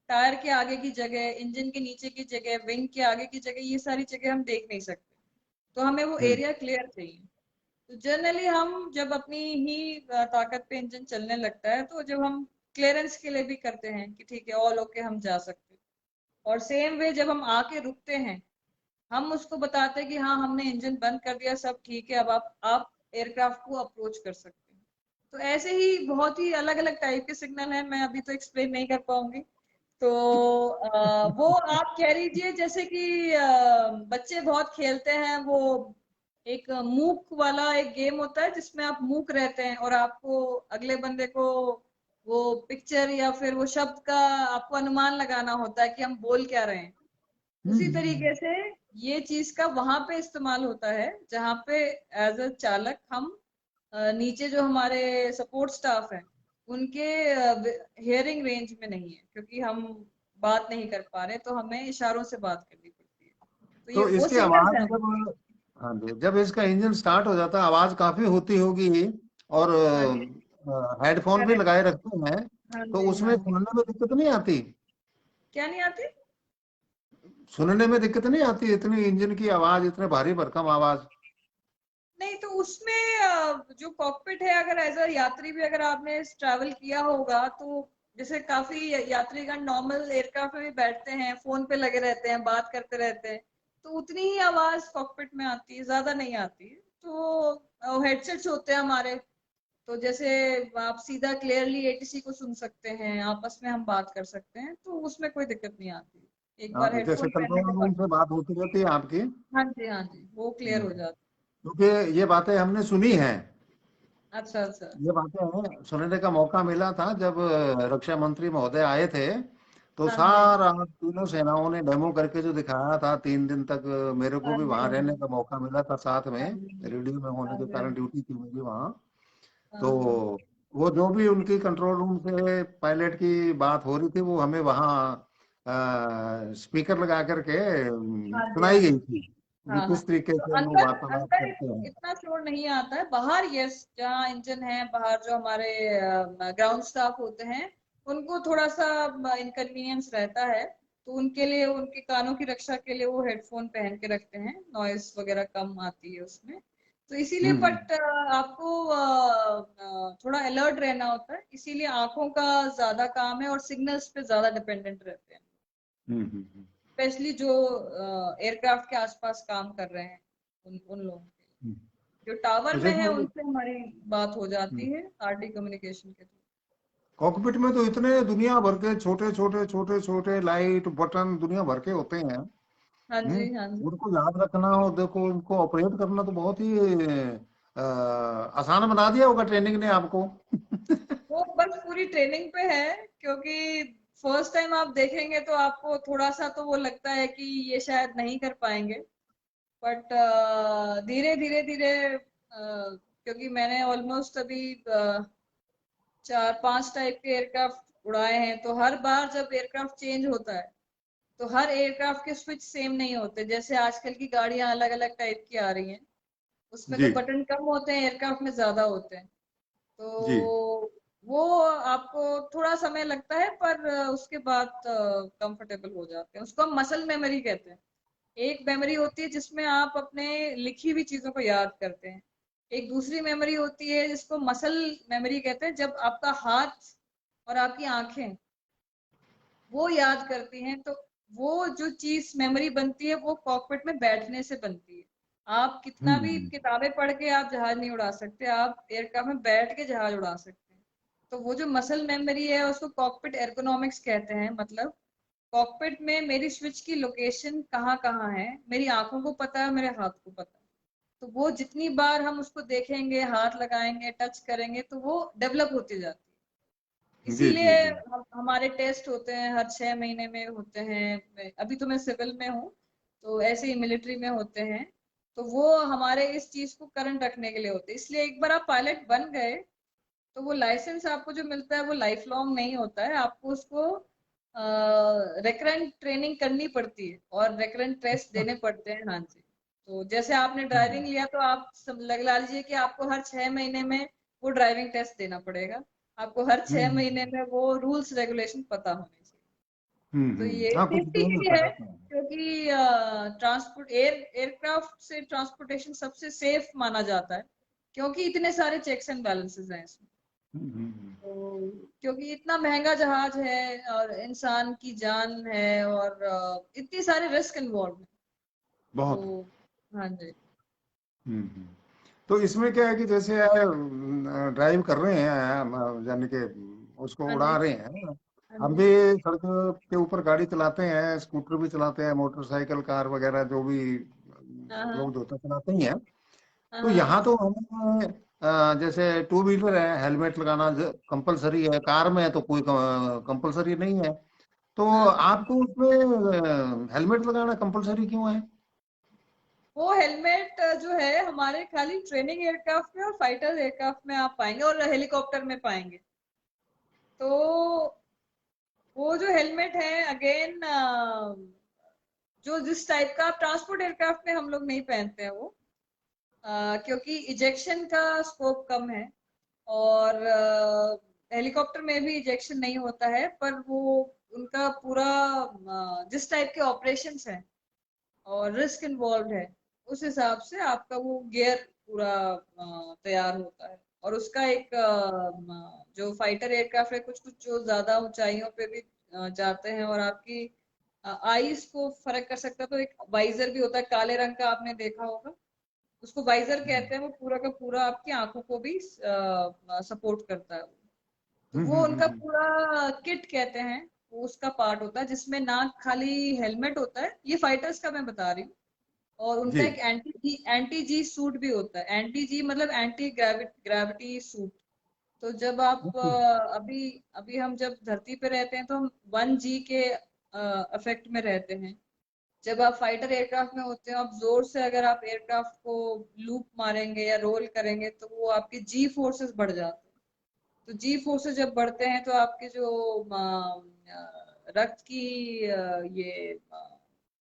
टायर के आगे की जगह, इंजन के नीचे की जगह, विंग के आगे की जगह, ये सारी जगह हम देख नहीं सकते। तो हमें वो हम्म। एरिया क्लियर चाहिए। तो जनरली हम जब अपनी ही ताकत पे इंजन चलने लगता है, तो जब हम क्लियरेंस के लिए भी करते हैं कि ठीक है ऑल ओके हम जा सकते हैं। और सेम वे जब हम आके रुकते हैं, हम उसको बताते हैं कि हाँ हमने इंजन बंद कर दिया, सब ठीक है, अब आप एयरक्राफ्ट को अप्रोच कर सकते हैं। तो ऐसे ही बहुत ही अलग अलग टाइप के सिग्नल हैं, मैं अभी तो एक्सप्लेन नहीं कर पाऊंगी। तो वो आप कह लीजिए जैसे कि बच्चे बहुत खेलते हैं वो एक मूक वाला एक गेम होता है जिसमें आप मूक रहते हैं और आपको अगले बंदे को वो पिक्चर या फिर वो शब्द का आपको अनुमान लगाना होता है कि हम बोल क्या रहे हैं। उसी तरीके से ये चीज का वहां पे इस्तेमाल होता है जहां पे एज अ चालक हम नीचे जो हमारे सपोर्ट स्टाफ है उनके हियरिंग रेंज में नहीं है, क्योंकि हम बात नहीं कर पा रहे तो हमें इशारों से बात करनी पड़ती है। तो ये तो वो इसकी सिंगल आवाज फैमिली। जब, हाँ जी, जब इसका इंजन स्टार्ट हो जाता है आवाज काफी होती होगी, और हाँ जी। हेडफोन भी करेक्ट। लगाए रखते हैं, हाँ तो जी हाँ उसमें जी। सुनने में दिक्कत नहीं आती? क्या नहीं आती? सुनने में दिक्कत नहीं आती इतनी इंजन की आवाज, इतने भारी भरकम आवाज? नहीं तो उसमें जो कॉकपिट है, अगर एज अ यात्री भी अगर आपने ट्रैवल किया होगा तो जैसे काफी यात्रीगण नॉर्मल एयरक्राफ्ट में भी बैठते हैं, फोन पे लगे रहते हैं, बात करते रहते हैं, तो उतनी ही आवाज कॉकपिट में आती है, ज्यादा नहीं आती है। तो हेडसेट्स होते हैं हमारे, तो जैसे आप सीधा क्लियरली एटीसी को सुन सकते हैं, आपस में हम बात कर सकते हैं, तो उसमें कोई दिक्कत नहीं आती। एक हाँ, बार जैसे हेडफोन पहनने कंट्रोल के रूम बाद। से बात होती रहती है आपकी। हाँ जी वो क्लियर हो जाता क्योंकि ये बातें हमने सुनी हैं, है। अच्छा अच्छा। ये बातें हमें सुनने का मौका मिला था जब रक्षा मंत्री महोदय आए थे, तो हाँ जी सारा तीनों सेनाओं ने डेमो करके जो दिखाया था 3 दिन तक, मेरे को हाँ भी जी वहां हाँ रहने जी का मौका मिला था साथ में, हाँ जी रेडियो में होने हाँ के जी हाँ कारण जी ड्यूटी थी मेरी वहाँ। हाँ तो हाँ वो जो भी उनकी कंट्रोल रूम से पायलट की बात हो रही थी वो हमें वहाँ स्पीकर लगा करके हाँ जी सुनाई हाँ जी गई थी कि हाँ हाँ। किस तरीके तो से वो अंदर वार्तालाप अंदर करते हैं। इतना शोर नहीं आता है। बाहर यस, जहाँ इंजन है बाहर जो हमारे ग्राउंड स्टाफ होते हैं उनको थोड़ा सा इनकन्वीनियंस रहता है, तो उनके लिए उनके कानों की रक्षा के लिए वो हेडफोन पहन के रखते हैं, नॉइस वगैरह कम आती है उसमें। तो इसीलिए हम्म बट आपको थोड़ा अलर्ट रहना होता है, इसीलिए आंखों का ज्यादा काम है और सिग्नल्स पे ज्यादा डिपेंडेंट रहते हैं, हम्म। स्पेशली जो एयरक्राफ्ट के आसपास काम कर रहे हैं उन लोगों के लिए। हम्म। जो टावर तो में है जैसे उनसे हमारी बात हो जाती है आरटी कम्युनिकेशन के थ्रू। कॉकपिट में तो इतने दुनिया भर के छोटे छोटे छोटे छोटे लाइट बटन दुनिया भर के होते हैं। हाँ जी हाँ जी। उनको याद रखना और देखो उनको ऑपरेट करना तो बहुत ही आसान बना दिया होगा ट्रेनिंग ने आपको। वो बस पूरी ट्रेनिंग पे है, क्योंकि फर्स्ट टाइम आप देखेंगे तो आपको थोड़ा सा तो वो लगता है कि ये शायद नहीं कर पाएंगे, बट धीरे धीरे धीरे क्योंकि मैंने ऑलमोस्ट अभी 4-5 टाइप के एयरक्राफ्ट उड़ाए हैं, तो हर बार जब एयरक्राफ्ट चेंज होता है तो हर एयरक्राफ्ट के स्विच सेम नहीं होते। जैसे आजकल की गाड़ियां अलग अलग टाइप की आ रही हैं, उसमें तो जी बटन कम होते हैं, एयरक्राफ्ट में ज्यादा होते हैं। जी। तो वो आपको थोड़ा समय लगता है, पर उसके बाद कंफर्टेबल हो जाते हैं। उसको हम मसल मेमोरी कहते हैं। एक मेमोरी होती है जिसमें आप अपने लिखी हुई चीजों को याद करते हैं, एक दूसरी मेमोरी होती है जिसको मसल मेमोरी कहते हैं, जब आपका हाथ और आपकी आंखें वो याद करती हैं, तो वो जो चीज मेमोरी बनती है वो कॉकपिट में बैठने से बनती है। आप कितना भी हम्म। किताबें पढ़ के आप जहाज नहीं उड़ा सकते, आप एयरक्राफ्ट में बैठ के जहाज उड़ा सकते हैं। तो वो जो मसल मेमोरी है उसको कॉकपिट एर्गोनॉमिक्स कहते हैं। मतलब कॉकपिट में मेरी स्विच की लोकेशन कहाँ कहाँ है, मेरी आंखों को पता है, मेरे हाथ को पता है। तो वो जितनी बार हम उसको देखेंगे, हाथ लगाएंगे, टच करेंगे, तो वो डेवलप होती जाती है। जी इसीलिए जी जी। हमारे टेस्ट होते हैं, हर 6 महीने में होते हैं। अभी तो मैं सिविल में हूँ, तो ऐसे ही मिलिट्री में होते हैं। तो वो हमारे इस चीज को करंट रखने के लिए होते हैं। इसलिए एक बार आप पायलट बन गए तो वो लाइसेंस आपको जो मिलता है वो लाइफ लॉन्ग नहीं होता है, आपको उसको रेकरेंट ट्रेनिंग करनी पड़ती है और रेकरेंट टेस्ट देने पड़ते हैं। हाँ जी। तो जैसे आपने ड्राइविंग हम्म लिया तो आप लगा लीजिए कि आपको हर 6 महीने में वो ड्राइविंग टेस्ट देना पड़ेगा, आपको हर छह हम्म महीने में वो रूल्स रेगुलेशन पता होने चाहिए। तो ये हाँ, कुछ सेफ्टी दिन के होता लिए है, रहता है। क्योंकि ट्रांसपोर्ट एयरक्राफ्ट से ट्रांसपोर्टेशन सबसे सेफ माना जाता है, क्योंकि इतने सारे चेक्स एंड बैलेंसेस हैं इसमें। हम्म। तो क्योंकि इतना महंगा जहाज है और इंसान की जान है और इतनी सारे रिस्क इन्वॉल्व है। बहुत। तो हाँ जी हम्म। तो इसमें क्या है कि जैसे ड्राइव कर रहे हैं यानी कि उसको हाँ उड़ा जी रहे हैं, हाँ हम जी भी सड़क के ऊपर गाड़ी चलाते हैं, स्कूटर भी चलाते हैं, मोटरसाइकिल कार वगैरह जो भी हाँ हाँ लोग होते हैं चलाते ही हैं। तो हाँ यहाँ तो हमें जैसे टू व्हीलर है हेलमेट लगाना कंपलसरी है, कार में है तो कोई कंपलसरी नहीं है। तो हाँ हाँ। आपको उसमें हेलमेट लगाना कंपलसरी क्यों है? वो हेलमेट जो है हमारे खाली ट्रेनिंग एयरक्राफ्ट में और फाइटर एयरक्राफ्ट में आप पाएंगे और हेलीकॉप्टर में पाएंगे। तो वो जो हेलमेट है अगेन, जो जिस टाइप का आप ट्रांसपोर्ट एयरक्राफ्ट में हम लोग नहीं पहनते हैं वो, क्योंकि इजेक्शन का स्कोप कम है। और हेलीकॉप्टर में भी इजेक्शन नहीं होता है, पर वो उनका पूरा जिस टाइप के ऑपरेशंस हैं और रिस्क इन्वॉल्व है, उस हिसाब से आपका वो गियर पूरा तैयार होता है। और उसका एक जो फाइटर एयरक्राफ्ट है, कुछ कुछ जो ज्यादा ऊंचाइयों पे भी जाते हैं और आपकी आईज को फर्क कर सकता है, तो एक वाइजर भी होता है काले रंग का, आपने देखा होगा। उसको वाइजर कहते हैं। वो पूरा का पूरा आपकी आंखों को भी सपोर्ट करता है। तो हम्म वो हम्म हम्म उनका हम्म, पूरा किट कहते हैं, वो उसका पार्ट होता है जिसमें ना खाली हेलमेट होता है, ये फाइटर्स का मैं बता रही हूँ। और उनका जी एक एंटी जी सूट भी होता है। एंटी जी मतलब एंटी ग्रेविटी सूट। तो जब आप अभी अभी हम जब धरती पे रहते हैं तो हम 1 जी के इफेक्ट में रहते हैं। जब आप फाइटर एयरक्राफ्ट में होते हैं, आप जोर से अगर आप एयरक्राफ्ट को लूप मारेंगे या रोल करेंगे तो वो आपके जी फोर्सेस बढ़ जाते हैं। तो जी फोर्सेस जब बढ़ते हैं तो आपके जो रक्त की ये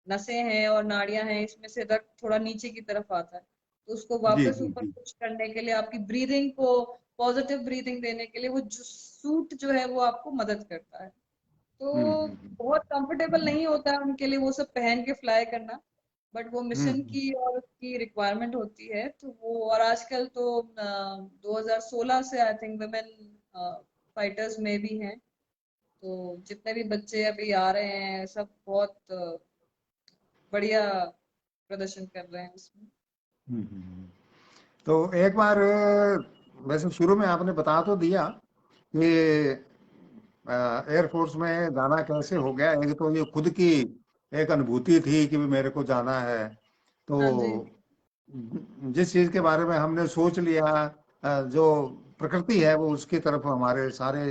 नसें हैं और नाड़ियां हैं, इसमें से रक्त थोड़ा नीचे की तरफ आता है। तो उसको जी वापस जी ऊपर जी। पुश करने के लिए, आपकी ब्रीदिंग को पॉजिटिव ब्रीदिंग देने के लिए, वो जो सूट जो है वो आपको मदद करता है। तो हम्म। बहुत कंफर्टेबल नहीं होता है उनके लिए वो सब पहन के फ्लाई करना, बट वो हम्म मिशन हम्म की और उसकी रिक्वायरमेंट होती है। तो वो, और आजकल तो 2016 से आई थिंक वुमेन फाइटर्स में भी हैं। तो जितने भी बच्चे अभी आ रहे हैं सब बहुत बढ़िया प्रदर्शन कर रहे हैं उसमें। हम्म। तो एक बार वैसे शुरू में आपने बता तो दिया कि एयरफोर्स में जाना कैसे हो गया। एक तो ये खुद की एक अनुभूति थी कि भी मेरे को जाना है, तो हाँ जी। जिस चीज के बारे में हमने सोच लिया, जो प्रकृति है वो उसकी तरफ हमारे सारे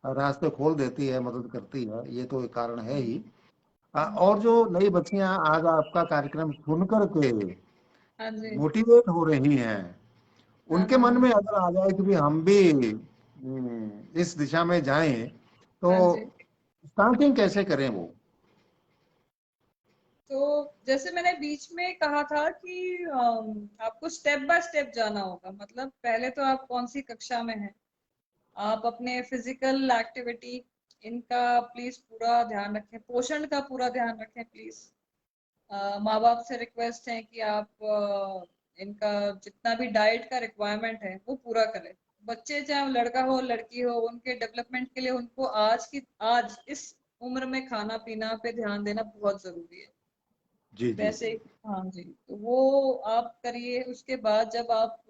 रास्ते खोल देती है, मदद करती है, ये तो एक कारण है ही। और जो नई बच्चियां आज आपका कार्यक्रम सुन करके हाँ जी। मोटिवेट हो रही हैं, हाँ उनके हाँ मन हाँ। में अगर आ जाए कि भी हम भी इस दिशा में जाएं, तो हाँ जी। स्टार्टिंग कैसे करें वो? तो जैसे मैंने बीच में कहा था कि आपको स्टेप बाय स्टेप जाना होगा। मतलब पहले तो आप कौन सी कक्षा में हैं, आप अपने फिजिकल एक्टिविटी इनका प्लीज पूरा ध्यान रखें, पोषण का पूरा ध्यान रखें प्लीज। माँ बाप से रिक्वेस्ट है कि आप इनका जितना भी डाइट का रिक्वायरमेंट है वो पूरा करें। बच्चे चाहे वो लड़का हो लड़की हो, उनके डेवलपमेंट के लिए उनको आज इस उम्र में खाना पीना पे ध्यान देना बहुत जरूरी है। जी जी वैसे, जी। हाँ जी, तो वो आप करिए। उसके बाद जब आप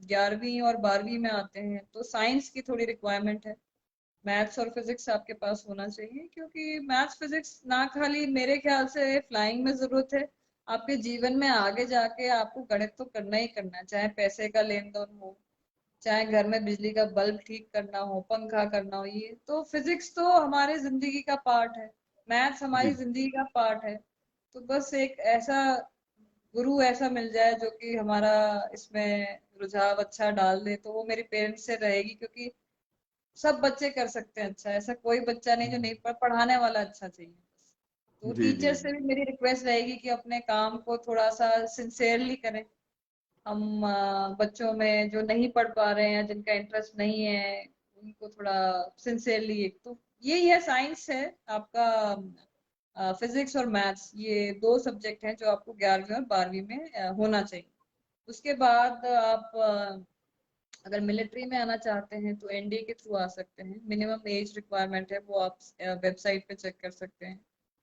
11वीं और 12वीं में आते हैं तो साइंस की थोड़ी रिक्वायरमेंट है। मैथ्स और फिजिक्स आपके पास होना चाहिए, क्योंकि मैथ्स फिजिक्स ना खाली मेरे ख्याल से फ्लाइंग में जरूरत है, आपके जीवन में आगे जाके आपको गणित तो करना ही करना है। चाहे पैसे का लेन देन हो, चाहे घर में बिजली का बल्ब ठीक करना हो, पंखा करना हो, ये तो फिजिक्स तो हमारे जिंदगी का पार्ट है। मैथ्स हमारी जी जिंदगी का पार्ट है। तो बस एक ऐसा गुरु ऐसा मिल जाए जो कि हमारा इसमें रुझाव अच्छा डाल दे, तो वो मेरे पेरेंट्स से रहेगी। क्योंकि सब बच्चे कर सकते हैं अच्छा, ऐसा कोई बच्चा नहीं जो नहीं पढ़ाने वाला अच्छा चाहिए बस। तो जी जी टीचर से भी मेरी रिक्वेस्ट रहेगी कि अपने काम को थोड़ा सा सिंसेरली करें। हम बच्चों में जो नहीं पढ़ पा रहे हैं, जिनका इंटरेस्ट नहीं है, उनको थोड़ा सिंसेरली, एक तो यही है साइंस है आपका, फिजिक्स और मैथ्स, ये दो सब्जेक्ट हैं जो आपको 11वीं और 12वीं में होना चाहिए। उसके बाद आप अगर मिलिट्री में आना चाहते हैं तो एनडीए के थ्रू आ सकते हैं। मिनिमम एज रिक्वायरमेंट है, वो आप वेबसाइट पे चेक कर सकते हैं।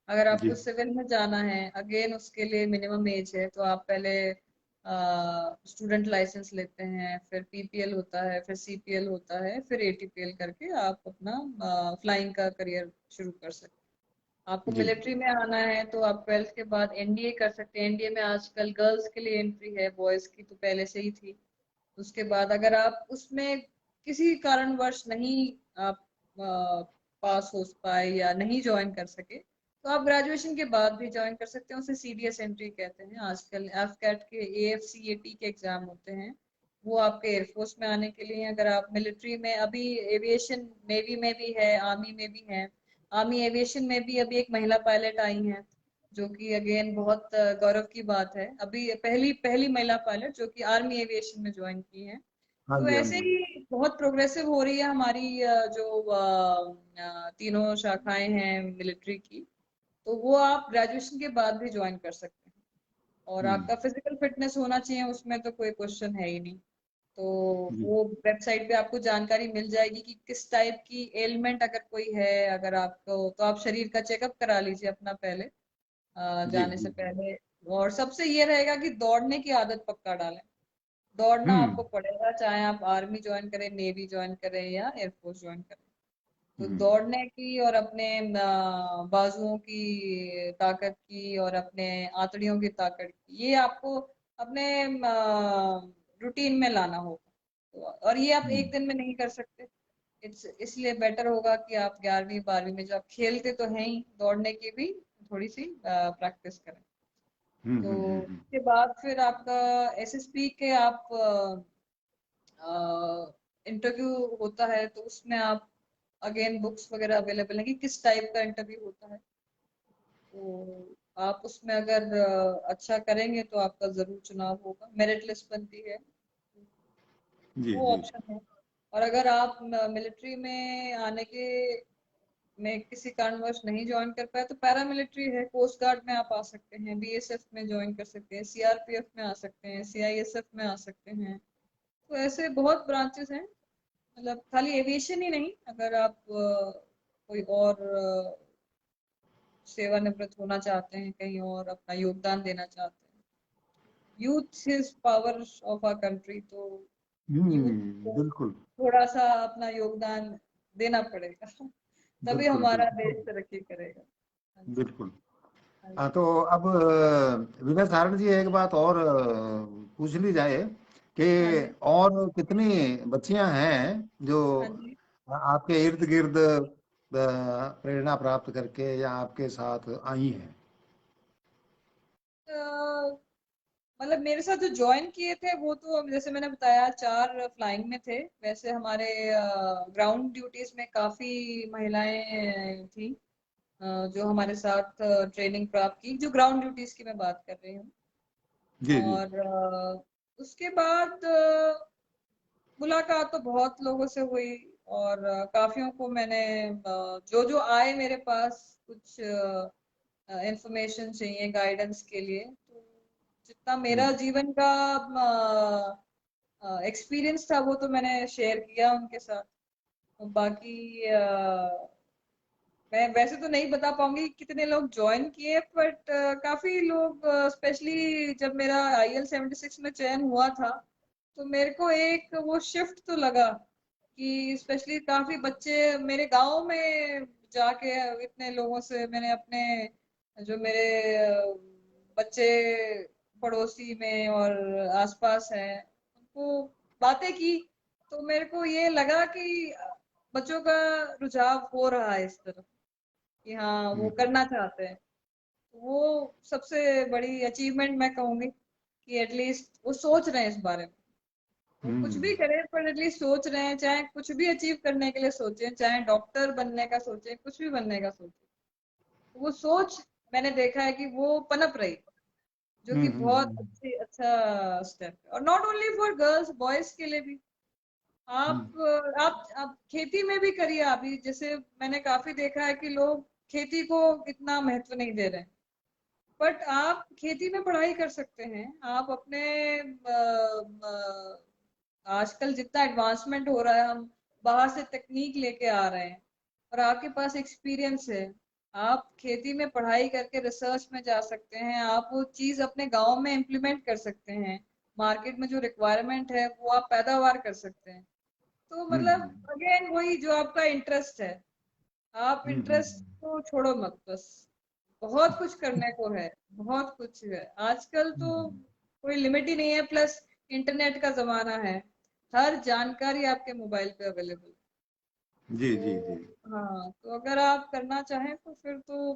अगर जी। आपको सिविल में जाना है, अगेन उसके लिए मिनिमम एज है, तो आप पहले स्टूडेंट लाइसेंस लेते हैं, फिर पीपीएल होता है, फिर सीपीएल होता है, फिर एटीपीएल करके आप अपना फ्लाइंग का करियर शुरू कर सकते हैं। आपको जी। मिलिट्री में आना है तो आप 12th के बाद एनडीए कर सकते हैं। एनडीए में आजकल गर्ल्स के लिए एंट्री है, बॉयज की तो पहले से ही थी। उसके बाद अगर आप उसमें किसी कारणवश नहीं आप पास हो पाए या नहीं ज्वाइन कर सके, तो आप ग्रेजुएशन के बाद भी ज्वाइन कर सकते हैं। उसे सीडीएस एंट्री कहते हैं। आजकल एफकैट के, एएफसीएटी के एग्जाम होते हैं, वो आपके एयरफोर्स में आने के लिए। अगर आप मिलिट्री में अभी, एविएशन नेवी में भी है, आर्मी में भी है। आर्मी एविएशन में भी अभी एक महिला पायलट आई हैं, जो कि अगेन बहुत गौरव की बात है। अभी पहली पहली महिला पायलट जो कि आर्मी एविएशन में ज्वाइन की है। हाँ तो जी, हाँ ऐसे जी। ही बहुत प्रोग्रेसिव हो रही है हमारी जो तीनों शाखाएं हैं मिलिट्री की। तो वो आप ग्रेजुएशन के बाद भी ज्वाइन कर सकते हैं। और हम्म। आपका फिजिकल फिटनेस होना चाहिए, उसमें तो कोई क्वेश्चन है ही नहीं। तो जी। वो वेबसाइट पे आपको जानकारी मिल जाएगी कि किस टाइप की एलिमेंट अगर कोई है, अगर आपको, तो आप शरीर का चेकअप करा लीजिए अपना पहले, जी। जाने जी। से पहले। और सबसे ये रहेगा कि दौड़ने की आदत पक्का डालें। दौड़ना हम्म। आपको पड़ेगा, चाहे आप आर्मी ज्वाइन करें, नेवी ज्वाइन करें या एयरफोर्स ज्वाइन करें। तो हम्म। दौड़ने की और अपने बाजुओं की ताकत की और अपने आंतड़ियों की ताकत की, ये आपको अपने रूटीन में लाना होगा। और ये आप एक हम्म। दिन में नहीं कर सकते। इसलिए बेटर होगा कि आप 11वीं 12वीं में, जो आप खेलते तो हैं ही, दौड़ने की भी थोड़ी सी प्रैक्टिस करें। हम्म। तो हम्म। उसके बाद फिर आपका एसएसपी के आप इंटरव्यू होता है, तो उसमें आप अगेन बुक्स वगैरह अवेलेबल है कि किस टाइप का इंटरव्यू होता है। तो आप उसमें अगर अच्छा करेंगे तो आपका जरूर चुनाव होगा, मेरिट लिस्ट बनती है, जी। वो जी। ऑप्शन है। और अगर आप मिलिट्री में आने के में किसी कारणवश नहीं ज्वाइन कर पाए, तो पैरामिलिट्री है, कोस्ट गार्ड में आप आ सकते हैं, बीएसएफ में ज्वाइन कर सकते हैं, सीआरपीएफ में आ सकते हैं, सीआईएसएफ में आ सकते हैं। तो ऐसे बहुत ब्रांचेस हैं। मतलब खाली एविएशन ही नहीं, अगर आप कोई और सेवानिवृत्त होना चाहते हैं, कहीं और अपना योगदान देना चाहते हैं, youth is power of our country, तो यूथ को बिल्कुल। थोड़ा सा अपना योगदान देना पड़ेगा, तभी बिल्कुल। हमारा बिल्कुल। देश तरक्की करेगा। हाँ जी। बिल्कुल। हाँ हाँ, जी। तो अब विनय सारण जी, एक बात और पूछ ली जाए कि हाँ जी। और कितनी बच्चियां हैं जो हाँ जी। आपके इर्द गिर्द प्रेरणा प्राप्त करके या आपके साथ आई हैं? अ, मतलब मेरे साथ जो ज्वाइन किए थे वो तो जैसे मैंने बताया 4 फ्लाइंग में थे। वैसे हमारे ग्राउंड ड्यूटीज में काफी महिलाएं थी, जो हमारे साथ ट्रेनिंग प्राप्त की, जो ग्राउंड ड्यूटीज की मैं बात कर रही हूँ। जी। जी। और उसके बाद मुलाकात तो बहुत लोगों से हुई। और काफियों को मैंने जो जो आए मेरे पास कुछ इंफॉर्मेशन चाहिए गाइडेंस के लिए, तो जितना मेरा हम्म। जीवन का एक्सपीरियंस था वो तो मैंने शेयर किया उनके साथ। और बाकी मैं वैसे तो नहीं बता पाऊंगी कि कितने लोग ज्वाइन किए, बट काफी लोग, स्पेशली जब मेरा आईएल 76 में चयन हुआ था, तो मेरे को एक वो शिफ्ट तो लगा कि स्पेशली काफी बच्चे मेरे गांव में जाके, इतने लोगों से मैंने अपने जो मेरे बच्चे पड़ोसी में और आसपास हैं उनको बातें की, तो मेरे को ये लगा कि बच्चों का रुझाव हो रहा है इस तरफ, कि हाँ वो हम्म। करना चाहते हैं। वो सबसे बड़ी अचीवमेंट मैं कहूंगी कि एटलीस्ट वो सोच रहे हैं इस बारे में। वो कुछ हम्म। भी करें पर एटलीस्ट सोच रहे हैं, चाहे कुछ भी अचीव करने के लिए सोचें, चाहे डॉक्टर बनने का सोचें, कुछ भी बनने का सोचें, वो सोच मैंने देखा है कि वो पनप रही, जो कि बहुत अच्छी अच्छा स्टेप है। और not only for girls, boys के लिए भी। हम्म। आप खेती में भी करिए। अभी जैसे मैंने काफी देखा है कि लोग खेती को इतना महत्व नहीं दे रहे हैं, बट आप खेती में पढ़ाई कर सकते हैं। आप अपने आजकल जितना एडवांसमेंट हो रहा है, हम बाहर से तकनीक लेके आ रहे हैं, और आपके पास एक्सपीरियंस है, आप खेती में पढ़ाई करके रिसर्च में जा सकते हैं। आप वो चीज अपने गांव में इम्प्लीमेंट कर सकते हैं। मार्केट में जो रिक्वायरमेंट है वो आप पैदावार कर सकते हैं। तो हम्म। मतलब अगेन वही जो आपका इंटरेस्ट है, आप इंटरेस्ट को छोड़ो मत बस। बहुत कुछ करने को है, बहुत कुछ है आजकल तो, कोई लिमिट ही नहीं है। प्लस इंटरनेट का जमाना है, हर जानकारी आपके मोबाइल पे अवेलेबल। जी जी जी। तो हाँ, तो अगर आप करना चाहें तो फिर तो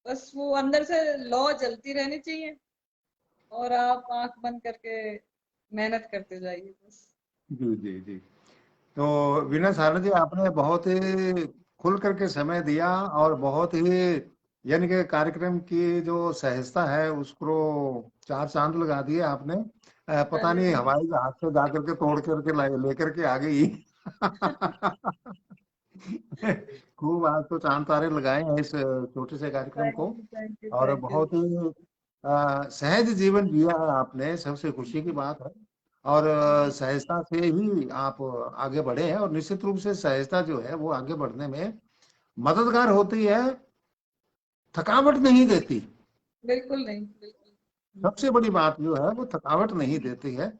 बस वो अंदर से लॉ जलती रहनी चाहिए, और आप आंख बंद करके मेहनत करते जाइए बस। जी जी जी। तो वीना सारण जी, आपने बहुत ही खुल करके समय दिया और बहुत ही, यानी कि कार्यक्रम की जो सहजता है उसको चार चांद लगा दिए आपने। हाँ पता जी, नहीं हाँ जी। हवाई जहाज से जा करके तोड़ करके लेकर के आ गई। खूब आज तो चांद तारे लगाए हैं इस छोटे से कार्यक्रम थैंक को। यू, थैंक यू, और थैंक यू। बहुत ही सहज जीवन जिया है आपने, सबसे खुशी की बात है। और सहजता से ही आप आगे बढ़े हैं, और निश्चित रूप से सहजता जो है वो आगे बढ़ने में मददगार होती है, थकावट नहीं देती। बिल्कुल नहीं, बिल्कुल। सबसे बड़ी बात जो है वो थकावट नहीं देती है।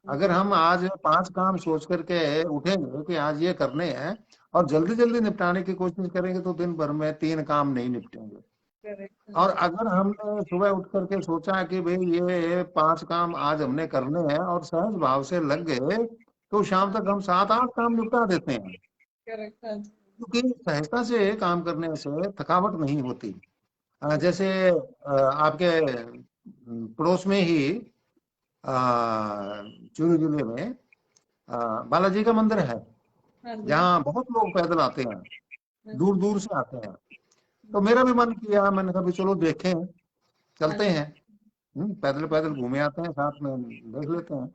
अगर हम आज 5 काम सोच करके उठेंगे कि आज ये करने हैं और जल्दी जल्दी निपटाने की कोशिश करेंगे, तो दिन भर में 3 काम नहीं निपटेंगे। करेक्ट। और अगर हमने सुबह उठ करके सोचा कि भाई ये 5 काम आज हमने करने हैं और सहज भाव से लग गए, तो शाम तक हम 7-8 काम निपटा देते हैं। करेक्ट, हाँ जी। क्योंकि सहजता से काम करने से थकावट नहीं होती। जैसे आपके पड़ोस में ही चूरू जिले में बालाजी का मंदिर है, हाँ जी, जहाँ बहुत लोग पैदल आते हैं, हाँ दूर जी। दूर से आते हैं। तो मेरा भी मन किया, मैंने कहा भी चलो देखें, हाँ चलते जी। हैं। पैदल पैदल घूमे आते हैं, साथ में देख लेते हैं।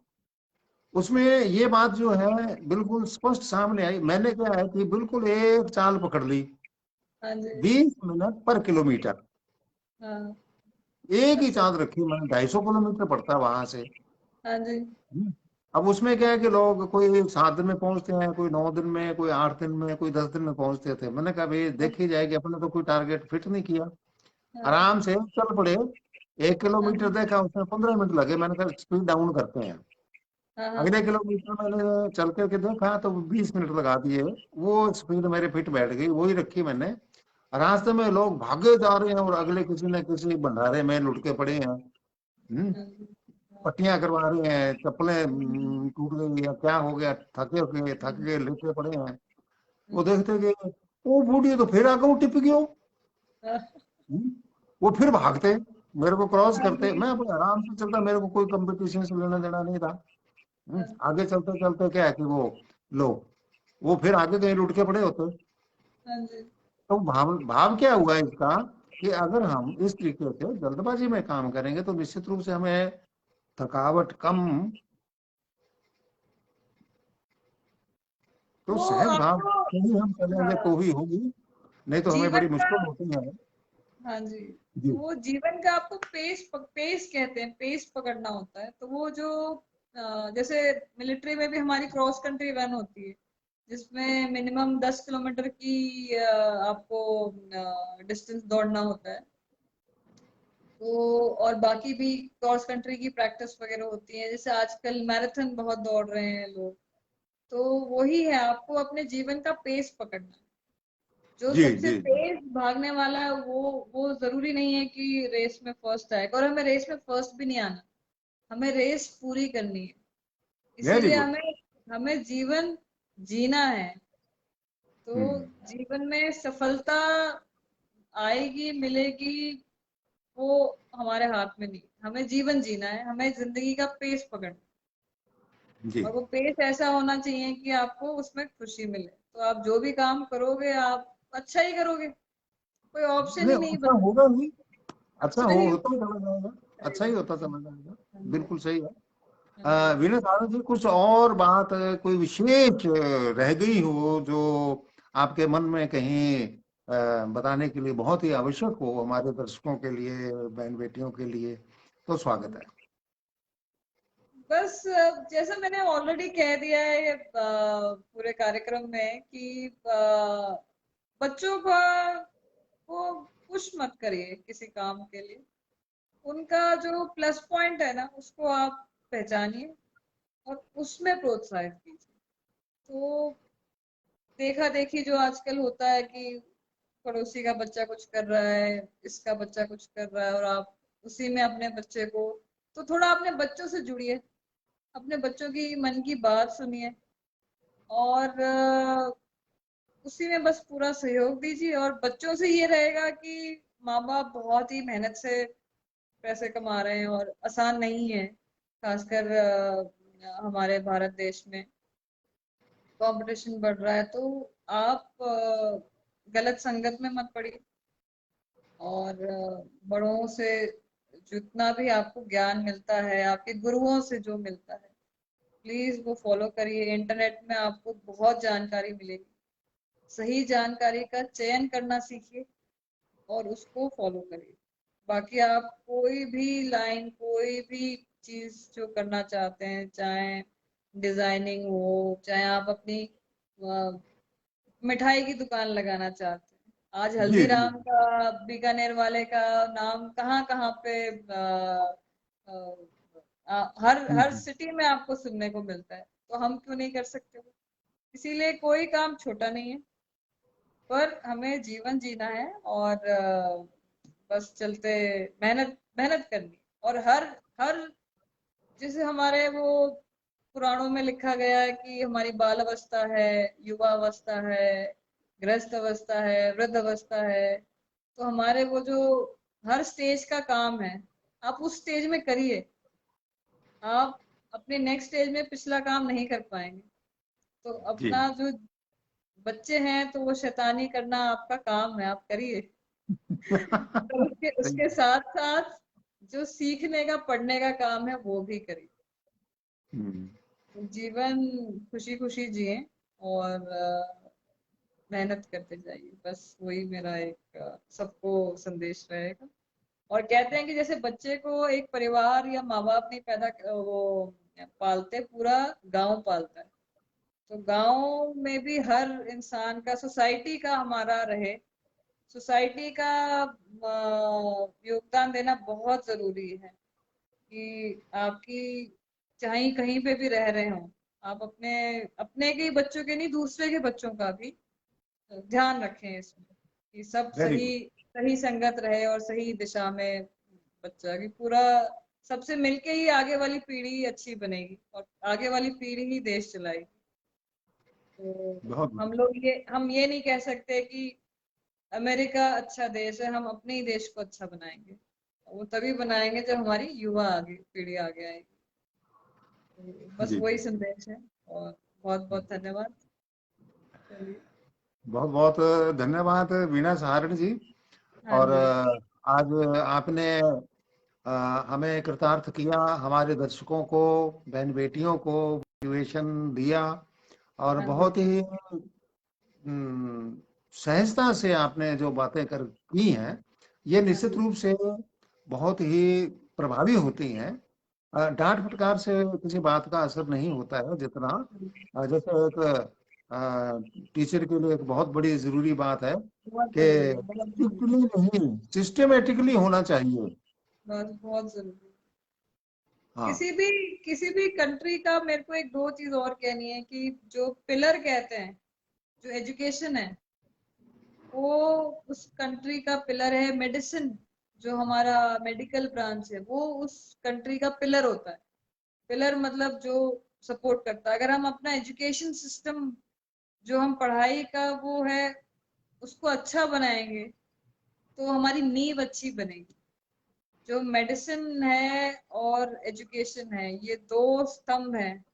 उसमें ये बात जो है बिल्कुल स्पष्ट सामने आई। मैंने क्या है कि बिल्कुल एक चाल पकड़ ली, हाँ जी। 20 मिनट पर किलोमीटर। हाँ। एक ही अच्छा। चाल रखी मैंने, 250 किलोमीटर पड़ता है वहां से। हाँ जी। अब उसमें क्या है कि लोग कोई 7 दिन में पहुंचते हैं, कोई 9 दिन में, कोई 8 दिन में, कोई 10 दिन में पहुंचते थे। मैंने कहा भाई हाँ। देखी जाएगी, अपने तो कोई टारगेट फिट नहीं किया। हाँ। आराम से चल पड़े। 1 किलोमीटर हाँ। देखा, उसमें 15 मिनट लगे। मैंने कहा स्पीड डाउन करते हैं। हाँ। हाँ। अगले किलोमीटर मैंने चल करके देखा तो 20 मिनट लगा दिए। वो स्पीड मेरे फिट बैठ गई, वही रखी मैंने। रास्ते में लोग भागे जा रहे हैं और अगले किसी न किसी भंडारे में लुढ़के पड़े हैं। हाँ जी। हाँ। पट्टियां करवा रहे हैं, चप्पलें हम्म। टूट गई या क्या हो गया, थक हम्म। गए लेटे पड़े हैं। वो हम्म। देखते कि वो बूढ़ी तो फिर आगे वो टिप गयो। हाँ। हम्म, वो फिर भागते, मेरे को क्रॉस हाँ करते। जी। मैं अपने आराम से चलता, मेरे को कोई कंपटीशन से लेना देना नहीं था। हाँ। आगे चलते चलते क्या है कि लो वो फिर आगे कहीं लुढ़के पड़े होते। हाँ जी। तो भाव भाव क्या हुआ इसका, कि अगर हम इस तरीके से जल्दबाजी में काम करेंगे तो निश्चित रूप से हमें थकावट कम, तो वो सहज भाव आपको, से ही हम चलेंगे हाँ, तो ही होगी, नहीं तो हमें बड़ी जीवन का, मुश्किल होती है। हाँ जी, जी वो जीवन का आपको पेस कहते हैं, पेस पकड़ना होता है। तो वो जो जैसे मिलिट्री में भी हमारी क्रॉस कंट्री रन होती है, जिसमें मिनिमम 10 किलोमीटर की आपको डिस्टेंस दौड़ना होता है। तो और बाकी भी क्रॉस कंट्री की प्रैक्टिस वगैरह होती है, जैसे आजकल मैराथन बहुत दौड़ रहे हैं लोग। तो वही है, आपको अपने जीवन का पेस पकड़ना है। जो जी सबसे जी जी। तेज भागने वाला है वो जरूरी नहीं है कि रेस में फर्स्ट आएगा, और हमें रेस में फर्स्ट भी नहीं आना, हमें रेस पूरी करनी है। वेरी इसीलिए गुड। हमें हमें जीवन जीना है। तो हम्म। जीवन में सफलता आएगी, मिलेगी, वो हमारे हाथ में नहीं। हमें जीवन जीना है, हमें जिंदगी का पेस पकड़ना है। जी। और वो पेस ऐसा होना चाहिए कि आपको उसमें खुशी मिले। तो आप जो भी काम करोगे आप अच्छा ही करोगे, कोई ऑप्शन नहीं, ही नहीं अच्छा बचा। होगा ही। अच्छा अच्छा ही होता ही चला जाएगा। सही अच्छा ही बात होता है। चला जाएगा। हाँ जी। बिल्कुल सही है। हाँ जी। विनय सारण जी, कुछ और बात कोई विशेष रह गई हो जो आपके मन में कहीं बताने के लिए बहुत ही आवश्यक हो हमारे दर्शकों के लिए, बहन बेटियों के लिए, तो स्वागत है। बस जैसा मैंने ऑलरेडी कह दिया है पूरे कार्यक्रम में कि बच्चों का को पुश मत करिए किसी काम के लिए। उनका जो प्लस पॉइंट है ना, उसको आप पहचानिए और उसमें प्रोत्साहित कीजिए। तो देखा देखी जो आजकल होता है कि पड़ोसी का बच्चा कुछ कर रहा है, इसका बच्चा कुछ कर रहा है, और आप उसी में अपने बच्चे को, तो थोड़ा अपने बच्चों से जुड़िए, अपने बच्चों की मन की बात सुनिए, और उसी में बस पूरा सहयोग दीजिए। और बच्चों से ये रहेगा कि माँ बाप बहुत ही मेहनत से पैसे कमा रहे हैं और आसान नहीं है, खासकर हमारे भारत देश में कंपटीशन बढ़ रहा है। तो आप गलत संगत में मत पड़िए, और बड़ों से जितना भी आपको ज्ञान मिलता है, आपके गुरुओं से जो मिलता है, प्लीज वो फॉलो करिए। इंटरनेट में आपको बहुत जानकारी मिलेगी, सही जानकारी का चयन करना सीखिए और उसको फॉलो करिए। बाकी आप कोई भी लाइन, कोई भी चीज जो करना चाहते हैं, चाहे डिजाइनिंग हो, चाहे आप अपनी मिठाई की दुकान लगाना चाहते हैं, आज जी जी। हल्दीराम का, बीकानेर वाले का नाम कहाँ कहाँ पे हर हर हम्म, सिटी में आपको सुनने को मिलता है, तो हम क्यों नहीं कर सकते वो? इसीलिए कोई काम छोटा नहीं है, पर हमें जीवन जीना है, और बस चलते, मेहनत मेहनत करनी। और हर हर जैसे हमारे वो पुराणों में लिखा गया है कि हमारी बाल अवस्था है, युवा अवस्था है, गृहस्थ अवस्था है, वृद्ध अवस्था है। तो हमारे वो जो हर स्टेज का काम है, आप उस स्टेज में करिए। आप अपने नेक्स्ट स्टेज में पिछला काम नहीं कर पाएंगे। तो जी। अपना जो बच्चे हैं, तो वो शैतानी करना आपका काम है, आप करिए। तो उसके सही। उसके साथ साथ जो सीखने का, पढ़ने का काम है, वो भी करिए। हम्म, जीवन खुशी खुशी जिए, और मेहनत करते जाइए, बस वही मेरा एक सबको संदेश रहेगा। और कहते हैं कि जैसे बच्चे को एक परिवार या माँ बाप नहीं वो पालते, पूरा गांव पालता है। तो गांव में भी हर इंसान का, सोसाइटी का हमारा रहे, सोसाइटी का योगदान देना बहुत जरूरी है। कि आपकी, चाहे कहीं पे भी रह रहे हो, आप अपने अपने के ही बच्चों के नहीं, दूसरे के बच्चों का भी ध्यान रखें इसमें, कि सब वेरी सही गुड। सही संगत रहे और सही दिशा में बच्चा, कि पूरा सबसे मिलके ही आगे वाली पीढ़ी अच्छी बनेगी, और आगे वाली पीढ़ी ही देश चलाएगी। तो बहुत बहुत। हम ये नहीं कह सकते कि अमेरिका अच्छा देश है, हम अपने ही देश को अच्छा बनाएंगे। वो तभी बनाएंगे जब हमारी युवा आगे पीढ़ी आगे आएगी। तो बस जी वही जी। संदेश है, और बहुत बहुत धन्यवाद। चलिए। बहुत बहुत धन्यवाद वीणा सहारण जी। हाँ और जी। आज आपने हमें कृतार्थ किया, हमारे दर्शकों को, बहन बेटियों को मोटिवेशन दिया। और हाँ जी। बहुत ही सहजता से आपने जो बातें कर की हैं, ये हाँ निश्चित जी। रूप से बहुत ही प्रभावी होती हैं। डांट फटकार से किसी बात का असर नहीं होता है जितना जैसे एक टीचर के लिए एक बहुत बड़ी जरूरी बात है बहुत कि जरूरी है, बहुत जरूरी स्ट्रिक्टली नहीं, सिस्टमेटिकली होना चाहिए। है, बस बहुत जरूरी है। हाँ। किसी भी कंट्री का मेरे को एक दो चीज और कहनी है, कि जो पिलर कहते हैं, जो एजुकेशन है, वो उस कंट्री का पिलर है। मेडिसिन, जो हमारा मेडिकल ब्रांच है, वो उस कंट्री का पिलर होता है। पिलर मतलब जो सपोर्ट करता है। अगर हम अपना एजुकेशन सिस्टम, जो हम पढ़ाई का वो है, उसको अच्छा बनाएंगे, तो हमारी नींव अच्छी बनेगी। जो मेडिसिन है और एजुकेशन है, ये दो स्तंभ हैं,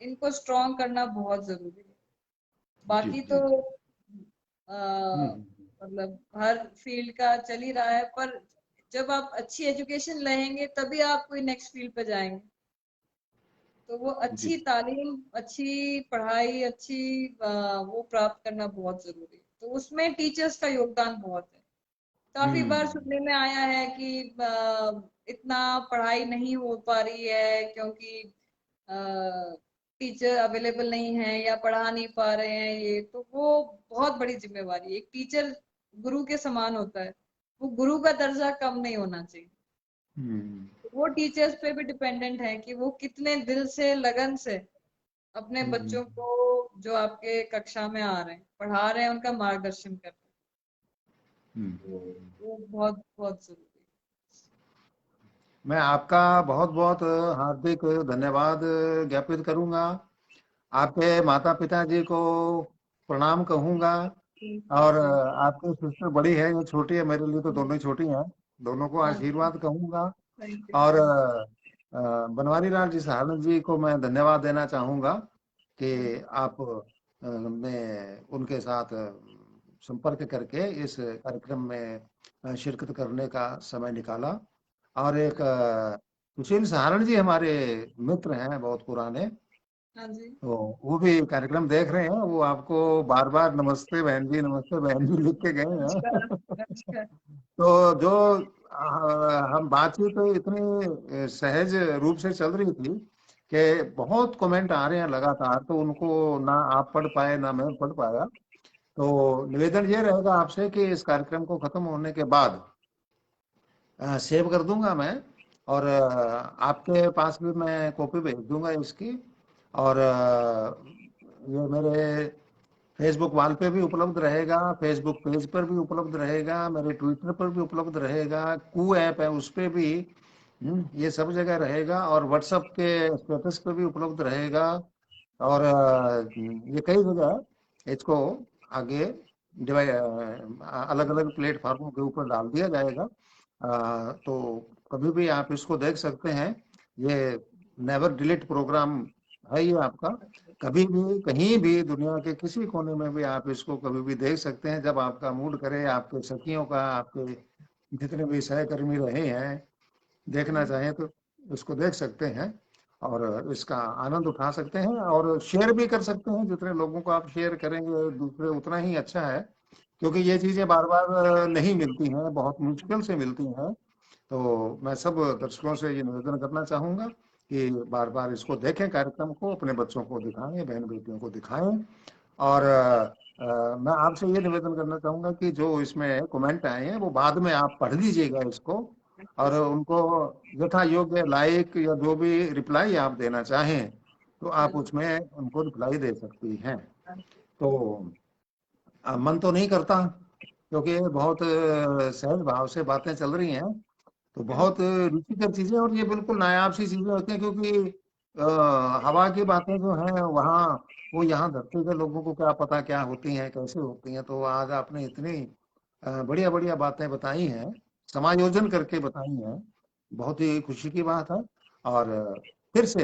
इनको स्ट्रॉन्ग करना बहुत जरूरी है। जी बाकी तो जी। आ, हम्म, मतलब हर फील्ड का चल ही रहा है, पर जब आप अच्छी एजुकेशन लेंगे तभी आप कोई नेक्स्ट फील्ड पे जाएंगे। तो वो जी। अच्छी तालीम, अच्छी पढ़ाई, अच्छी वो प्राप्त करना बहुत जरूरी है। तो उसमें टीचर्स का योगदान बहुत है। काफी बार हम्म। सुनने में आया है कि इतना पढ़ाई नहीं हो पा रही है, क्योंकि टीचर अवेलेबल नहीं है या पढ़ा नहीं पा रहे हैं। ये तो वो बहुत बड़ी जिम्मेवारी है। एक टीचर गुरु के समान होता है, वो गुरु का दर्जा कम नहीं होना चाहिए। हम्म। वो टीचर्स पे भी डिपेंडेंट है कि वो कितने दिल से, लगन से अपने हम्म, बच्चों को जो आपके कक्षा में आ रहे हैं, पढ़ा रहे हैं, उनका मार्गदर्शन कर रहे हम्म। हैं, वो बहुत बहुत जरूरी मैं आपका बहुत बहुत हार्दिक धन्यवाद ज्ञापित करूंगा। आपके माता पिता जी को प्रणाम कहूंगा। है। और जी। आपकी सिस्टर बड़ी है, ये छोटी है, मेरे लिए तो दोनों ही छोटी हैं। दोनों को हाँ, आशीर्वाद कहूंगा। थैंक और यू। बनवारी लाल जी सहारण जी को मैं धन्यवाद देना चाहूंगा कि जी। आप ने उनके साथ संपर्क करके इस कार्यक्रम में शिरकत करने का समय निकाला। और एक सुशील सहारण जी हमारे मित्र हैं बहुत पुराने, हाँ जी। तो वो भी कार्यक्रम देख रहे हैं। वो आपको बार बार नमस्ते बहन जी, नमस्ते बहन जी लिख के गए नमस्कार। हैं। नमस्कार। तो जो हम बातचीत तो इतनी सहज रूप से चल रही थी कि बहुत कमेंट आ रहे हैं लगातार, तो उनको ना आप पढ़ पाए ना मैं पढ़ पाया। तो निवेदन ये रहेगा आपसे कि इस कार्यक्रम को खत्म होने के बाद सेव कर दूंगा मैं। और आपके पास भी मैं कॉपी भेज दूंगा इसकी। और ये मेरे फेसबुक वॉल पे भी उपलब्ध रहेगा, फेसबुक पेज पर भी उपलब्ध रहेगा, मेरे ट्विटर पर भी उपलब्ध रहेगा, कू ऐप है उस पे भी। ये सब जगह रहेगा, और व्हाट्सएप के स्टेटस पे भी उपलब्ध रहेगा। और ये कई जगह इसको आगे डिवाइड अलग अलग प्लेटफॉर्मों के ऊपर डाल दिया जाएगा। तो कभी भी आप इसको देख सकते हैं। ये नेवर डिलीट प्रोग्राम है ये आपका। कभी भी कहीं भी दुनिया के किसी कोने में भी आप इसको कभी भी देख सकते हैं, जब आपका मूड करे। आपके सखियों का, आपके जितने भी सहकर्मी रहे हैं, देखना चाहें तो उसको देख सकते हैं और इसका आनंद उठा सकते हैं, और शेयर भी कर सकते हैं। जितने लोगों को आप शेयर करेंगे दूसरे उतना ही अच्छा है, क्योंकि ये चीजें बार बार नहीं मिलती हैं, बहुत मुश्किल से मिलती हैं। तो मैं सब दर्शकों से ये निवेदन करना चाहूंगा कि बार बार इसको देखें, कार्यक्रम को अपने बच्चों को दिखाएं, बहन बेटियों को दिखाएं। और मैं आपसे ये निवेदन करना चाहूंगा कि जो इसमें कमेंट आए हैं वो बाद में आप पढ़ लीजिएगा इसको, और उनको यथा योग्य लाइक या जो भी रिप्लाई आप देना चाहें तो हाँ आप जी। उसमें उनको रिप्लाई दे सकती हैं। हाँ जी। तो मन तो नहीं करता, क्योंकि ये बहुत सहज भाव से बातें चल रही हैं। तो हाँ बहुत जी। रुचिकर चीजें, और ये बिल्कुल नायाब सी चीजें होती हैं, क्योंकि हवा की बातें जो हैं वहाँ, वो यहाँ धरती के लोगों को क्या पता क्या होती हैं, कैसे होती हैं। तो आज आपने इतनी बढ़िया बढ़िया बातें बताई हैं, समायोजन करके बताई हैं। बहुत ही खुशी की बात है। और फिर से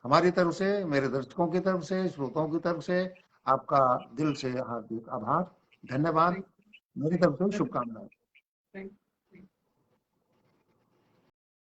हमारी तरफ से, मेरे दर्शकों की तरफ से, श्रोताओं की तरफ से आपका दिल से हार्दिक आभार, धन्यवाद। थैंक मेरी तरफ से यू। शुभकामनाएं। थैंक